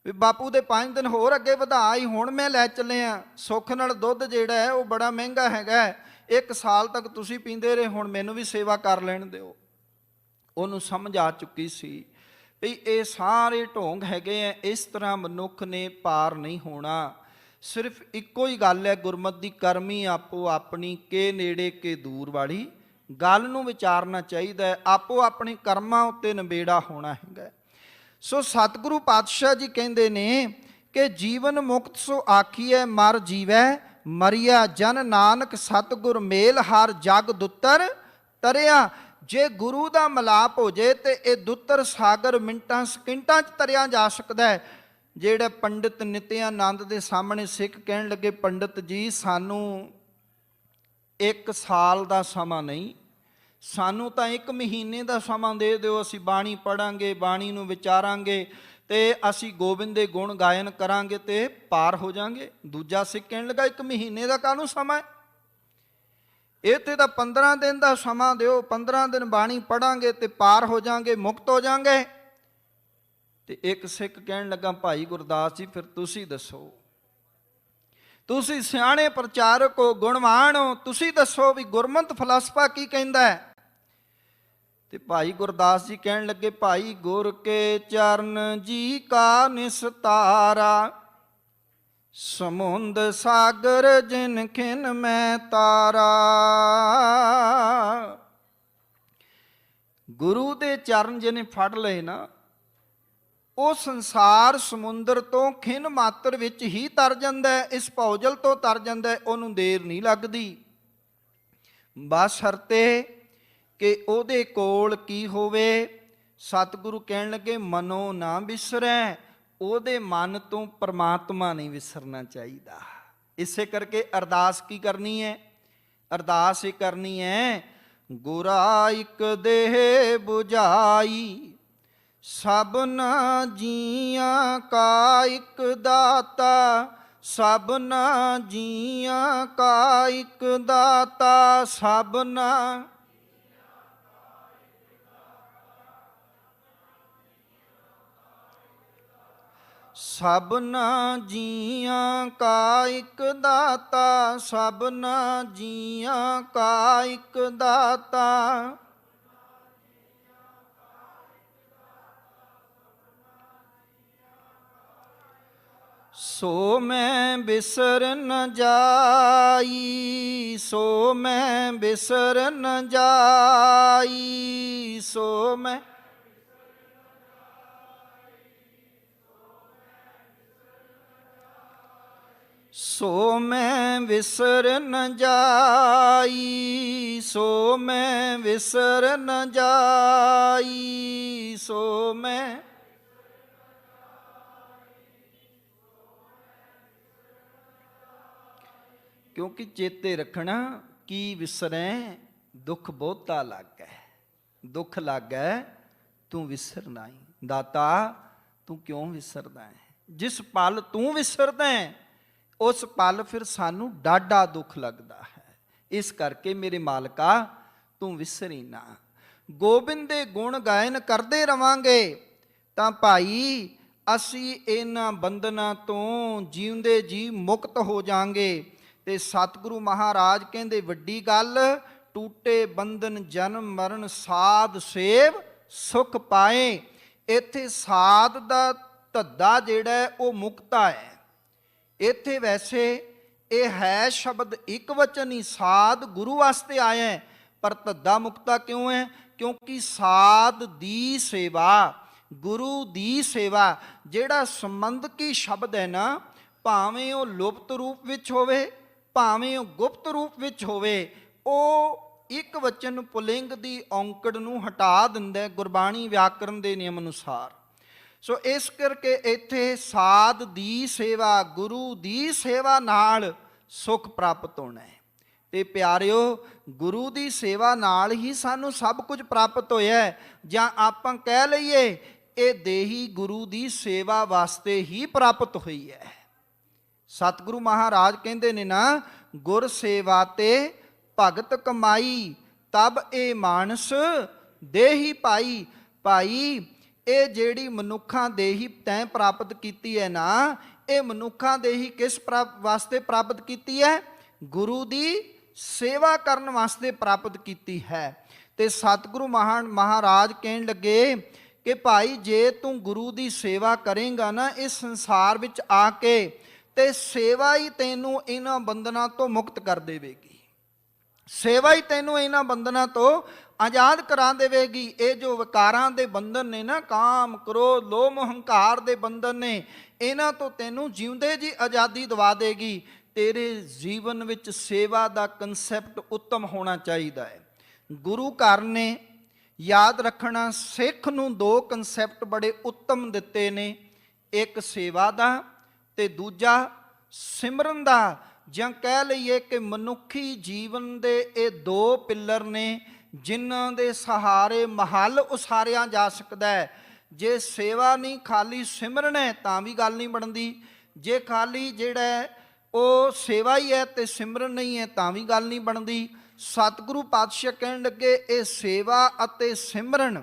ਵੀ ਬਾਪੂ ਦੇ 5 ਦਿਨ ਹੋਰ ਅੱਗੇ ਵਧਾ ਹੀ, ਹੁਣ ਮੈਂ ਲੈ ਚੱਲੇ ਆ। ਸੁੱਖ ਨਾਲ ਦੁੱਧ ਜਿਹੜਾ ਹੈ ਉਹ ਬੜਾ ਮਹਿੰਗਾ ਹੈਗਾ, 1 ਸਾਲ ਤੱਕ ਤੁਸੀਂ ਪੀਂਦੇ ਰਹੇ, ਹੁਣ ਮੈਨੂੰ ਵੀ ਸੇਵਾ ਕਰ ਲੈਣ ਦਿਓ। ਉਹਨੂੰ ਸਮਝ ਆ ਚੁੱਕੀ ਸੀ ਵੀ ਇਹ ਸਾਰੇ ਢੋਂਗ ਹੈਗੇ ਆ, ਇਸ ਤਰ੍ਹਾਂ ਮਨੁੱਖ ਨੇ ਪਾਰ ਨਹੀਂ ਹੋਣਾ। ਸਿਰਫ ਇੱਕੋ ਹੀ ਗੱਲ ਹੈ, ਗੁਰਮਤਿ ਦੀ ਕਰਮੀ ਆਪੋ ਆਪਣੀ, ਕੇ ਨੇੜੇ ਕੇ ਦੂਰ ਵਾਲੀ ਗੱਲ ਨੂੰ ਵਿਚਾਰਨਾ ਚਾਹੀਦਾ ਹੈ। ਆਪੋ ਆਪਣੇ ਕਰਮਾਂ ਉੱਤੇ ਨਿਬੇੜਾ ਹੋਣਾ ਹੈਗਾ। ਸੋ ਸਤਿਗੁਰੂ ਪਾਤਸ਼ਾਹ ਜੀ ਕਹਿੰਦੇ ਨੇ ਕਿ ਜੀਵਨ ਮੁਕਤ ਸੋ ਆਖੀਐ ਮਰ ਜੀਵੈ, ਮਰਿਆ ਜਨ ਨਾਨਕ ਸਤਿਗੁਰ ਮੇਲ ਹਰ ਜਗ ਦੁੱਤਰ ਤਰਿਆ। ਜੇ ਗੁਰੂ ਦਾ ਮਿਲਾਪ ਹੋ ਜੇ ਤੇ ਇਹ ਦੁੱਤਰ ਸਾਗਰ ਮਿੰਟਾਂ ਸਕਿੰਟਾਂ 'ਚ ਤਰਿਆ ਜਾ ਸਕਦਾ ਹੈ। ਜਿਹੜੇ ਪੰਡਿਤ ਨਿਤਿਆਨੰਦ ਦੇ ਸਾਹਮਣੇ ਸਿੱਖ ਕਹਿਣ ਲੱਗੇ, ਪੰਡਿਤ ਜੀ ਸਾਨੂੰ 1 ਸਾਲ ਦਾ ਸਮਾਂ ਨਹੀਂ, ਸਾਨੂੰ ਤਾਂ 1 ਮਹੀਨੇ ਦਾ ਸਮਾਂ ਦੇ ਦਿਓ, ਅਸੀਂ ਬਾਣੀ ਪੜਾਂਗੇ, ਬਾਣੀ ਨੂੰ ਵਿਚਾਰਾਂਗੇ ਤੇ ਅਸੀਂ ਗੋਬਿੰਦ ਦੇ ਗੁਣ ਗਾਇਨ ਕਰਾਂਗੇ ਤੇ ਪਾਰ ਹੋ ਜਾਾਂਗੇ। ਦੂਜਾ ਸਿੱਖ ਕਹਿਣ ਲੱਗਾ 1 ਮਹੀਨੇ ਦਾ ਕਾਹਨੂੰ ਸਮਾਂ, ਇੱਥੇ ਤਾਂ 15 ਦਿਨ ਦਾ ਸਮਾਂ ਦਿਓ, 15 ਦਿਨ ਬਾਣੀ ਪੜਾਂਗੇ ਤੇ ਪਾਰ ਹੋ ਜਾਾਂਗੇ, ਮੁਕਤ ਹੋ ਜਾਾਂਗੇ। ਤੇ ਇੱਕ ਸਿੱਖ ਕਹਿਣ ਲੱਗਾ ਭਾਈ ਗੁਰਦਾਸ ਜੀ ਫਿਰ ਤੁਸੀਂ ਦੱਸੋ, ਤੁਸੀਂ ਸਿਆਣੇ ਪ੍ਰਚਾਰਕ ਹੋ, ਗੁਣਵਾਨ ਹੋ, ਤੁਸੀਂ ਦੱਸੋ ਵੀ ਗੁਰਮਤਿ ਫਲਸਫਾ ਕੀ ਕਹਿੰਦਾ ਹੈ। ਤੇ ਭਾਈ ਗੁਰਦਾਸ ਜੀ ਕਹਿਣ ਲੱਗੇ ਭਾਈ ਗੁਰ ਕੇ ਚਰਨ ਜੀ ਕਾ ਨਿਸਤਾਰਾ, ਸਮੁੰਦ ਸਾਗਰ ਜਿਨ ਖਿਨ ਮੈਂ ਤਾਰਾ। ਗੁਰੂ ਦੇ ਚਰਨ ਜਿਹਨੇ ਫੜ ਲਏ ਨਾ, ਉਹ ਸੰਸਾਰ ਸਮੁੰਦਰ ਤੋਂ ਖਿਨ ਮਾਤਰ ਵਿੱਚ ਹੀ ਤਰ ਜਾਂਦਾ ਹੈ, ਇਸ ਭੌਜਲ ਤੋਂ ਤਰ ਜਾਂਦਾ ਹੈ, ਉਹਨੂੰ ਦੇਰ ਨਹੀਂ ਲੱਗਦੀ। ਬਸ਼ਰਤੇ ਕਿ ਉਹਦੇ ਕੋਲ ਕੀ ਹੋਵੇ। ਸਤਿਗੁਰੂ ਕਹਿਣ ਲੱਗੇ ਮਨੋ ਨਾ ਵਿਸਰੈ, ਉਹਦੇ ਮਨ ਤੋਂ ਪਰਮਾਤਮਾ ਨਹੀਂ ਵਿਸਰਨਾ ਚਾਹੀਦਾ। ਇਸੇ ਕਰਕੇ ਅਰਦਾਸ ਕੀ ਕਰਨੀ ਹੈ, ਅਰਦਾਸ ਇਹ ਕਰਨੀ ਹੈ, ਗੁਰਾ ਇਕ ਦੇਹ 부ਝਾਈ, ਸਭਨਾ ਜੀਆਂ ਕਾ ਇਕ ਦਾਤਾ, ਸਭਨਾ ਜੀਆਂ ਕਾ ਇਕ ਦਾਤਾ, ਸਭਨਾ ਸਭਨਾ ਜੀਆਂ ਕਾ ਇਕ ਦਾਤਾ, ਸਭਨਾ ਜੀਆਂ ਕਾ ਇਕ ਦਾਤਾ। ਸੋ ਮੈਂ ਬਿਸਰ ਨ ਜਾਈ, ਸੋ ਮੈਂ ਬਿਸਰ ਨ ਜਾਈ, ਸੋ ਮੈਂ ਸੋ ਮੈਂ ਵਿਸਰ ਨ ਜਾਈ, ਸੋ ਮੈਂ ਵਿਸਰ ਨ ਜਾਈ, ਸੋ ਮੈਂ ਕਿਉਂਕਿ ਚੇਤੇ ਰੱਖਣਾ ਕੀ ਵਿਸਰੈ, ਦੁੱਖ ਬਹੁਤਾ ਲੱਗੈ, ਦੁੱਖ ਲੱਗੈ ਤੂੰ ਵਿਸਰ ਨਾਹੀਂ। ਦਾਤਾ ਤੂੰ ਕਿਉਂ ਵਿਸਰਦਾ ਹੈ, ਜਿਸ ਪਲ ਤੂੰ ਵਿਸਰਦਾ ਹੈ ਉਸ ਪਲ ਫਿਰ ਸਾਨੂੰ ਡਾਢਾ ਦੁੱਖ ਲੱਗਦਾ ਹੈ। ਇਸ ਕਰਕੇ ਮੇਰੇ ਮਾਲਕਾ ਤੂੰ ਵਿਸਰੀ ਨਾ। ਗੋਬਿੰਦ ਦੇ ਗੁਣ ਗਾਇਨ ਕਰਦੇ ਰਵਾਂਗੇ ਤਾਂ ਭਾਈ ਅਸੀਂ ਇਹਨਾਂ ਬੰਧਨਾਂ ਤੋਂ ਜਿਉਂਦੇ ਜੀ ਮੁਕਤ ਹੋ ਜਾਾਂਗੇ। ਤੇ ਸਤਿਗੁਰੂ ਮਹਾਰਾਜ ਕਹਿੰਦੇ ਵੱਡੀ ਗੱਲ, ਟੂਟੇ ਬੰਧਨ ਜਨਮ ਮਰਨ, ਸਾਧ ਸੇਵ ਸੁਖ ਪਾਏ। ਇੱਥੇ ਸਾਧ ਦਾ ਧੱਦਾ ਜਿਹੜਾ ਉਹ ਮੁਕਤਾ ਹੈ। ਇੱਥੇ ਵੈਸੇ ਇਹ ਹੈ ਸ਼ਬਦ ਇੱਕ ਵਚਨ ਹੀ, ਸਾਧ ਗੁਰੂ ਵਾਸਤੇ ਆਇਆ, ਪਰ ਧੱਦਾ ਮੁਕਤਾ ਕਿਉਂ ਹੈ? ਕਿਉਂਕਿ ਸਾਧ ਦੀ ਸੇਵਾ, ਗੁਰੂ ਦੀ ਸੇਵਾ, ਜਿਹੜਾ ਸੰਬੰਧਕੀ ਸ਼ਬਦ ਹੈ ਨਾ, ਭਾਵੇਂ ਉਹ ਲੁਪਤ ਰੂਪ ਵਿੱਚ ਹੋਵੇ ਭਾਵੇਂ ਉਹ ਗੁਪਤ ਰੂਪ ਵਿੱਚ ਹੋਵੇ, ਉਹ ਇੱਕ ਵਚਨ ਪੁਲਿੰਗ ਦੀ ਔਂਕੜ ਨੂੰ ਹਟਾ ਦਿੰਦਾ ਗੁਰਬਾਣੀ ਵਿਆਕਰਨ ਦੇ ਨਿਯਮ ਅਨੁਸਾਰ। ਸੋ ਇਸ ਕਰਕੇ ਇੱਥੇ ਸਾਧ ਦੀ ਸੇਵਾ, ਗੁਰੂ ਦੀ ਸੇਵਾ ਨਾਲ ਸੁਖ ਪ੍ਰਾਪਤ ਹੋਣਾ ਹੈ। ਤੇ ਪਿਆਰਿਓ, ਗੁਰੂ ਦੀ ਸੇਵਾ ਨਾਲ ਹੀ ਸਾਨੂੰ ਸਭ ਕੁਝ ਪ੍ਰਾਪਤ ਹੋਇਆ, ਜਾਂ ਆਪਾਂ ਕਹਿ ਲਈਏ ਇਹ ਦੇਹੀ ਗੁਰੂ ਦੀ ਸੇਵਾ ਵਾਸਤੇ ਹੀ ਪ੍ਰਾਪਤ ਹੋਈ ਹੈ। ਸਤਿਗੁਰੂ ਮਹਾਰਾਜ ਕਹਿੰਦੇ ਨੇ ਨਾ, ਗੁਰ ਸੇਵਾ ਤੇ ਭਗਤ ਕਮਾਈ, ਤਬ ਇਹ ਮਾਨਸ ਦੇਹੀ ਪਾਈ। ਭਾਈ ਇਹ ਜਿਹੜੀ ਮਨੁੱਖਾਂ ਦੇਹੀ ਤੈਂ ਪ੍ਰਾਪਤ ਕੀਤੀ ਹੈ ਨਾ, ਇਹ ਮਨੁੱਖਾਂ ਦੇਹੀ ਕਿਸ ਵਾਸਤੇ ਪ੍ਰਾਪਤ ਕੀਤੀ ਹੈ? ਗੁਰੂ ਦੀ ਸੇਵਾ ਕਰਨ ਵਾਸਤੇ ਪ੍ਰਾਪਤ ਕੀਤੀ ਹੈ। ਤੇ ਸਤਿਗੁਰੂ ਮਹਾਰਾਜ ਕਹਿਣ ਲੱਗੇ ਕਿ ਭਾਈ ਜੇ ਤੂੰ ਗੁਰੂ ਦੀ ਸੇਵਾ ਕਰੇਂਗਾ ਨਾ ਇਸ ਸੰਸਾਰ ਵਿੱਚ ਆ ਕੇ, ਤੇ ਸੇਵਾ ਹੀ ਤੈਨੂੰ ਇਹਨਾਂ ਬੰਧਨਾਂ ਤੋਂ ਮੁਕਤ ਕਰ ਦੇਵੇਗੀ, ਸੇਵਾ ਹੀ ਤੈਨੂੰ ਇਹਨਾਂ ਬੰਧਨਾਂ ਤੋਂ ਆਜ਼ਾਦ ਕਰਾ ਦੇਵੇਗੀ। ਇਹ ਜੋ ਵਿਕਾਰਾਂ ਦੇ ਬੰਧਨ ਨੇ ਨਾ, ਕਾਮ ਕ੍ਰੋਧ ਲੋਭ ਹੰਕਾਰ ਦੇ ਬੰਧਨ ਨੇ, ਇਹਨਾਂ ਤੋਂ ਤੈਨੂੰ ਜਿਉਂਦੇ ਜੀ ਆਜ਼ਾਦੀ ਦਿਵਾ ਦੇਗੀ। ਤੇਰੇ ਜੀਵਨ ਵਿੱਚ ਸੇਵਾ ਦਾ ਕਨਸੈਪਟ ਉੱਤਮ ਹੋਣਾ ਚਾਹੀਦਾ ਹੈ। ਗੁਰੂ ਘਰ ਨੇ ਯਾਦ ਰੱਖਣਾ, ਸਿੱਖ ਨੂੰ ਦੋ ਕਨਸੈਪਟ ਬੜੇ ਉੱਤਮ ਦਿੱਤੇ ਨੇ, ਇੱਕ ਸੇਵਾ ਦਾ ਤੇ ਦੂਜਾ ਸਿਮਰਨ ਦਾ। ਜਾਂ ਕਹਿ ਲਈਏ ਕਿ ਮਨੁੱਖੀ ਜੀਵਨ ਦੇ ਇਹ ਦੋ ਪਿੱਲਰ ਨੇ ਜਿਨ੍ਹਾਂ ਦੇ ਸਹਾਰੇ ਮਹੱਲ ਉਸਾਰਿਆ ਜਾ ਸਕਦਾ ਹੈ। ਜੇ ਸੇਵਾ ਨਹੀਂ, ਖਾਲੀ ਸਿਮਰਨ ਹੈ ਤਾਂ ਵੀ ਗੱਲ ਨਹੀਂ ਬਣਦੀ। ਜੇ ਖਾਲੀ ਜਿਹੜਾ ਉਹ ਸੇਵਾ ਹੀ ਹੈ ਤੇ ਸਿਮਰਨ ਨਹੀਂ ਹੈ ਤਾਂ ਵੀ ਗੱਲ ਨਹੀਂ ਬਣਦੀ। ਸਤਿਗੁਰੂ ਪਾਤਸ਼ਾਹ ਕਹਿਣ ਲੱਗੇ ਇਹ ਸੇਵਾ ਅਤੇ ਸਿਮਰਨ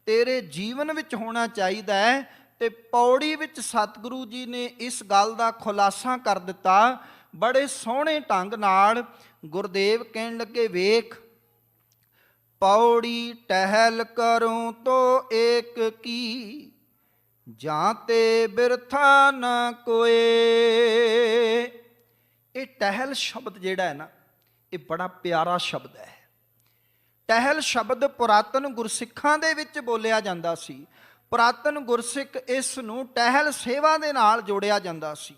ਤੇਰੇ ਜੀਵਨ ਵਿੱਚ ਹੋਣਾ ਚਾਹੀਦਾ ਹੈ। ਤੇ ਪੌੜੀ ਵਿੱਚ ਸਤਿਗੁਰੂ ਜੀ ਨੇ ਇਸ ਗੱਲ ਦਾ ਖੁਲਾਸਾ ਕਰ ਦਿੱਤਾ ਬੜੇ ਸੋਹਣੇ ਢੰਗ ਨਾਲ। ਗੁਰਦੇਵ ਕਹਿਣ ਲੱਗੇ, ਵੇਖ ਪੌੜੀ ਟਹਿਲ ਕਰੂੰ ਤੋ ਏਕ ਕੀ, ਜਾਂ ਤੇ ਬਿਰਥਾ ਨਾ ਕੋਏ। ਇਹ ਟਹਿਲ ਸ਼ਬਦ ਜਿਹੜਾ ਹੈ ਨਾ, ਇਹ ਬੜਾ ਪਿਆਰਾ ਸ਼ਬਦ ਹੈ। ਟਹਿਲ ਸ਼ਬਦ ਪੁਰਾਤਨ ਗੁਰਸਿੱਖਾਂ ਦੇ ਵਿੱਚ ਬੋਲਿਆ ਜਾਂਦਾ ਸੀ। ਪੁਰਾਤਨ ਗੁਰਸਿੱਖ ਇਸ ਨੂੰ ਟਹਿਲ ਸੇਵਾ ਦੇ ਨਾਲ ਜੋੜਿਆ ਜਾਂਦਾ ਸੀ।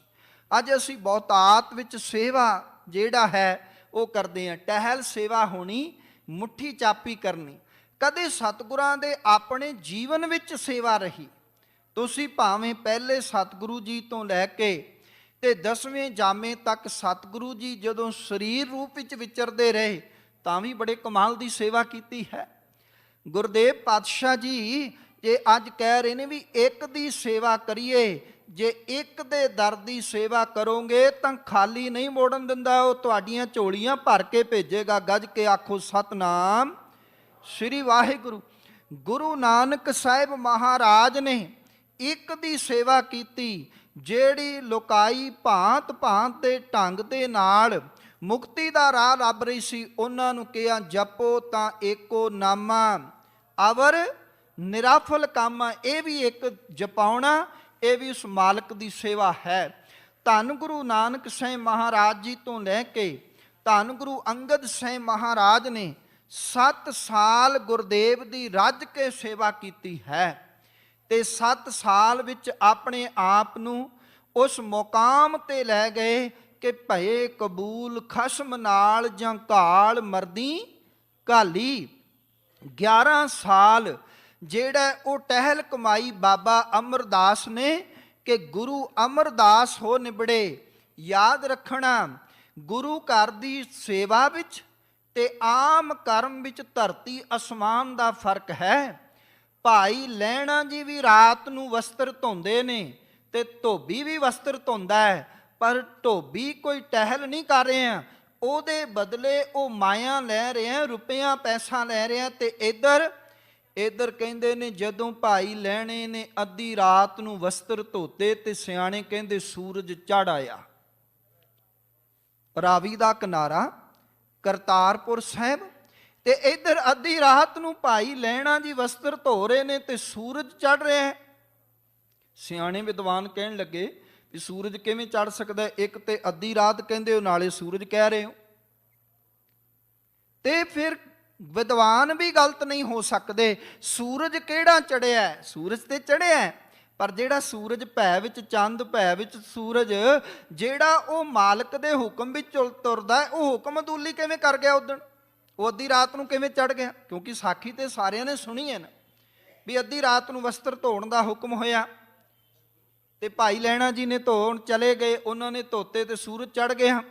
ਅੱਜ ਅਸੀਂ ਬਹੁਤਾਤ ਵਿੱਚ ਸੇਵਾ ਜਿਹੜਾ ਹੈ ਉਹ ਕਰਦੇ ਹਾਂ। ਟਹਿਲ ਸੇਵਾ ਹੋਣੀ, ਮੁੱਠੀ ਚਾਪੀ ਕਰਨੀ। ਕਦੇ ਸਤਿਗੁਰਾਂ ਦੇ ਆਪਣੇ ਜੀਵਨ ਵਿੱਚ ਸੇਵਾ ਰਹੀ। ਤੁਸੀਂ ਭਾਵੇਂ ਪਹਿਲੇ ਸਤਿਗੁਰੂ ਜੀ ਤੋਂ ਲੈ ਕੇ ਤੇ 10ਵੇਂ ਜਾਮੇ ਤੱਕ ਸਤਿਗੁਰੂ ਜੀ ਜਦੋਂ ਸਰੀਰ ਰੂਪ ਵਿੱਚ ਵਿਚਰਦੇ ਰਹੇ ਤਾਂ ਵੀ ਬੜੇ ਕਮਾਲ ਦੀ ਸੇਵਾ ਕੀਤੀ ਹੈ। ਗੁਰਦੇਵ ਪਾਤਸ਼ਾਹ ਜੀ ਜੇ ਅੱਜ ਕਹਿ ਰਹੇ ਨੇ ਵੀ ਇੱਕ ਦੀ ਸੇਵਾ ਕਰੀਏ, ਜੇ ਇੱਕ ਦੇ ਦਰ ਦੀ ਸੇਵਾ ਕਰੋਗੇ ਤਾਂ ਖਾਲੀ ਨਹੀਂ ਮੋੜਨ ਦਿੰਦਾ, ਉਹ ਤੁਹਾਡੀਆਂ ਝੋਲੀਆਂ ਭਰ ਕੇ ਭੇਜੇਗਾ। ਗੱਜ ਕੇ ਆਖੋ ਸਤਨਾਮ ਸ੍ਰੀ ਵਾਹਿਗੁਰੂ। ਗੁਰੂ ਨਾਨਕ ਸਾਹਿਬ ਮਹਾਰਾਜ ਨੇ ਇੱਕ ਦੀ ਸੇਵਾ ਕੀਤੀ, ਜਿਹੜੀ ਲੋਕਾਈ ਭਾਂਤ ਭਾਂਤ ਦੇ ਢੰਗ ਦੇ ਨਾਲ ਮੁਕਤੀ ਦਾ ਰਾਹ ਲੱਭ ਰਹੀ ਸੀ। ਉਹਨਾਂ ਨੂੰ ਕਿਹਾ ਜਪੋ ਤਾਂ ਏਕੋ ਨਾਮਾ ਅਵਰ ਨਿਰਾਫਲ ਕਾਮਾ। ਇਹ ਵੀ ਇੱਕ ਜਪਾਉਣਾ, ਇਹ ਵੀ ਉਸ ਮਾਲਕ ਦੀ ਸੇਵਾ ਹੈ। ਧੰਨ ਗੁਰੂ ਨਾਨਕ ਸਾਹਿਬ ਮਹਾਰਾਜ ਜੀ ਤੋਂ ਲੈ ਕੇ ਧੰਨ ਗੁਰੂ ਅੰਗਦ ਸਾਹਿਬ ਮਹਾਰਾਜ ਨੇ 7 ਸਾਲ ਗੁਰਦੇਵ ਦੀ ਰੱਜ ਕੇ ਸੇਵਾ ਕੀਤੀ ਹੈ। ਤੇ 7 ਸਾਲ ਵਿੱਚ ਆਪਣੇ ਆਪ ਨੂੰ ਉਸ ਮੁਕਾਮ ਤੇ ਲੈ ਗਏ ਕਿ ਭਏ ਕਬੂਲ ਖਸਮ ਨਾਲ ਜਾਂ ਘਾਲ ਮਰਦੀ ਘਾਲੀ। 11 ਸਾਲ ਜਿਹੜਾ ਉਹ ਟਹਿਲ ਕਮਾਈ ਬਾਬਾ ਅਮਰਦਾਸ ਨੇ ਕਿ ਗੁਰੂ ਅਮਰਦਾਸ ਹੋ ਨਿਬੜੇ। ਯਾਦ ਰੱਖਣਾ, ਗੁਰੂ ਘਰ ਦੀ ਸੇਵਾ ਵਿੱਚ ਤੇ ਆਮ ਕਰਮ ਵਿੱਚ ਧਰਤੀ ਅਸਮਾਨ ਦਾ ਫਰਕ ਹੈ। ਭਾਈ ਲਹਿਣਾ ਜੀ ਵੀ ਰਾਤ ਨੂੰ ਵਸਤਰ ਧੋਂਦੇ ਨੇ ਤੇ ਧੋਬੀ ਵੀ ਵਸਤਰ ਧੋਂਦਾ ਹੈ, ਪਰ ਧੋਬੀ ਕੋਈ ਟਹਿਲ ਨਹੀਂ ਕਰ ਰਿਹਾ, ਉਹਦੇ ਬਦਲੇ ਉਹ ਮਾਇਆ ਲੈ ਰਿਹਾ, ਰੁਪਈਆ ਪੈਸਾ ਲੈ ਰਿਹਾ। ਤੇ ਇੱਧਰ ਕਹਿੰਦੇ ਨੇ ਜਦੋਂ ਭਾਈ ਲਹਿਣੇ ਨੇ ਅੱਧੀ ਰਾਤ ਨੂੰ ਵਸਤਰ ਧੋਤੇ ਤੇ ਸਿਆਣੇ ਕਹਿੰਦੇ ਸੂਰਜ ਚੜ੍ਹ ਆਇਆ। ਰਾਵੀ ਦਾ ਕਿਨਾਰਾ ਕਰਤਾਰਪੁਰ ਸਾਹਿਬ, ਤੇ ਇੱਧਰ ਅੱਧੀ ਰਾਤ ਨੂੰ ਭਾਈ ਲਹਿਣਾ ਜੀ ਵਸਤਰ ਧੋ ਰਹੇ ਨੇ ਤੇ ਸੂਰਜ ਚੜ੍ਹ ਰਿਹਾ ਹੈ। ਸਿਆਣੇ ਵਿਦਵਾਨ ਕਹਿਣ ਲੱਗੇ ਵੀ ਸੂਰਜ ਕਿਵੇਂ ਚੜ੍ਹ ਸਕਦਾ? ਇੱਕ ਤੇ ਅੱਧੀ ਰਾਤ ਕਹਿੰਦੇ ਹੋ, ਨਾਲੇ ਸੂਰਜ ਕਹਿ ਰਹੇ ਹੋ, ਤੇ ਫਿਰ ਵਿਦਵਾਨ ਵੀ ਗਲਤ ਨਹੀਂ ਹੋ ਸਕਦੇ। ਸੂਰਜ ਕਿਹੜਾ ਚੜਿਆ? ਸੂਰਜ ਤੇ ਚੜਿਆ, ਪਰ ਜਿਹੜਾ ਸੂਰਜ ਭੈ ਵਿੱਚ ਚੰਦ, ਭੈ ਵਿੱਚ ਸੂਰਜ, ਜਿਹੜਾ ਉਹ ਮਾਲਕ ਦੇ ਹੁਕਮ ਵਿੱਚ ਤੁਰਦਾ, ਉਹ ਹੁਕਮ ਅਦੂਲੀ ਕਿਵੇਂ ਕਰ ਗਿਆ ਉਦਣ? ਉਹ ਅੱਧੀ ਰਾਤ ਨੂੰ ਕਿਵੇਂ ਚੜ੍ਹ ਗਿਆ? ਕਿਉਂਕਿ ਸਾਖੀ ਤੇ ਸਾਰਿਆਂ ਨੇ ਸੁਣੀ ਹੈ ਨਾ ਵੀ ਅੱਧੀ ਰਾਤ ਨੂੰ ਵਸਤਰ ਧੋਣ ਦਾ ਹੁਕਮ ਹੋਇਆ ਤੇ ਭਾਈ ਲਹਿਣਾ ਜੀ ਨੇ ਧੋਣ ਚਲੇ ਗਏ। ਉਹਨਾਂ ਨੇ ਧੋਤੇ ਤੇ ਸੂਰਜ ਚੜ੍ਹ ਗਿਆ।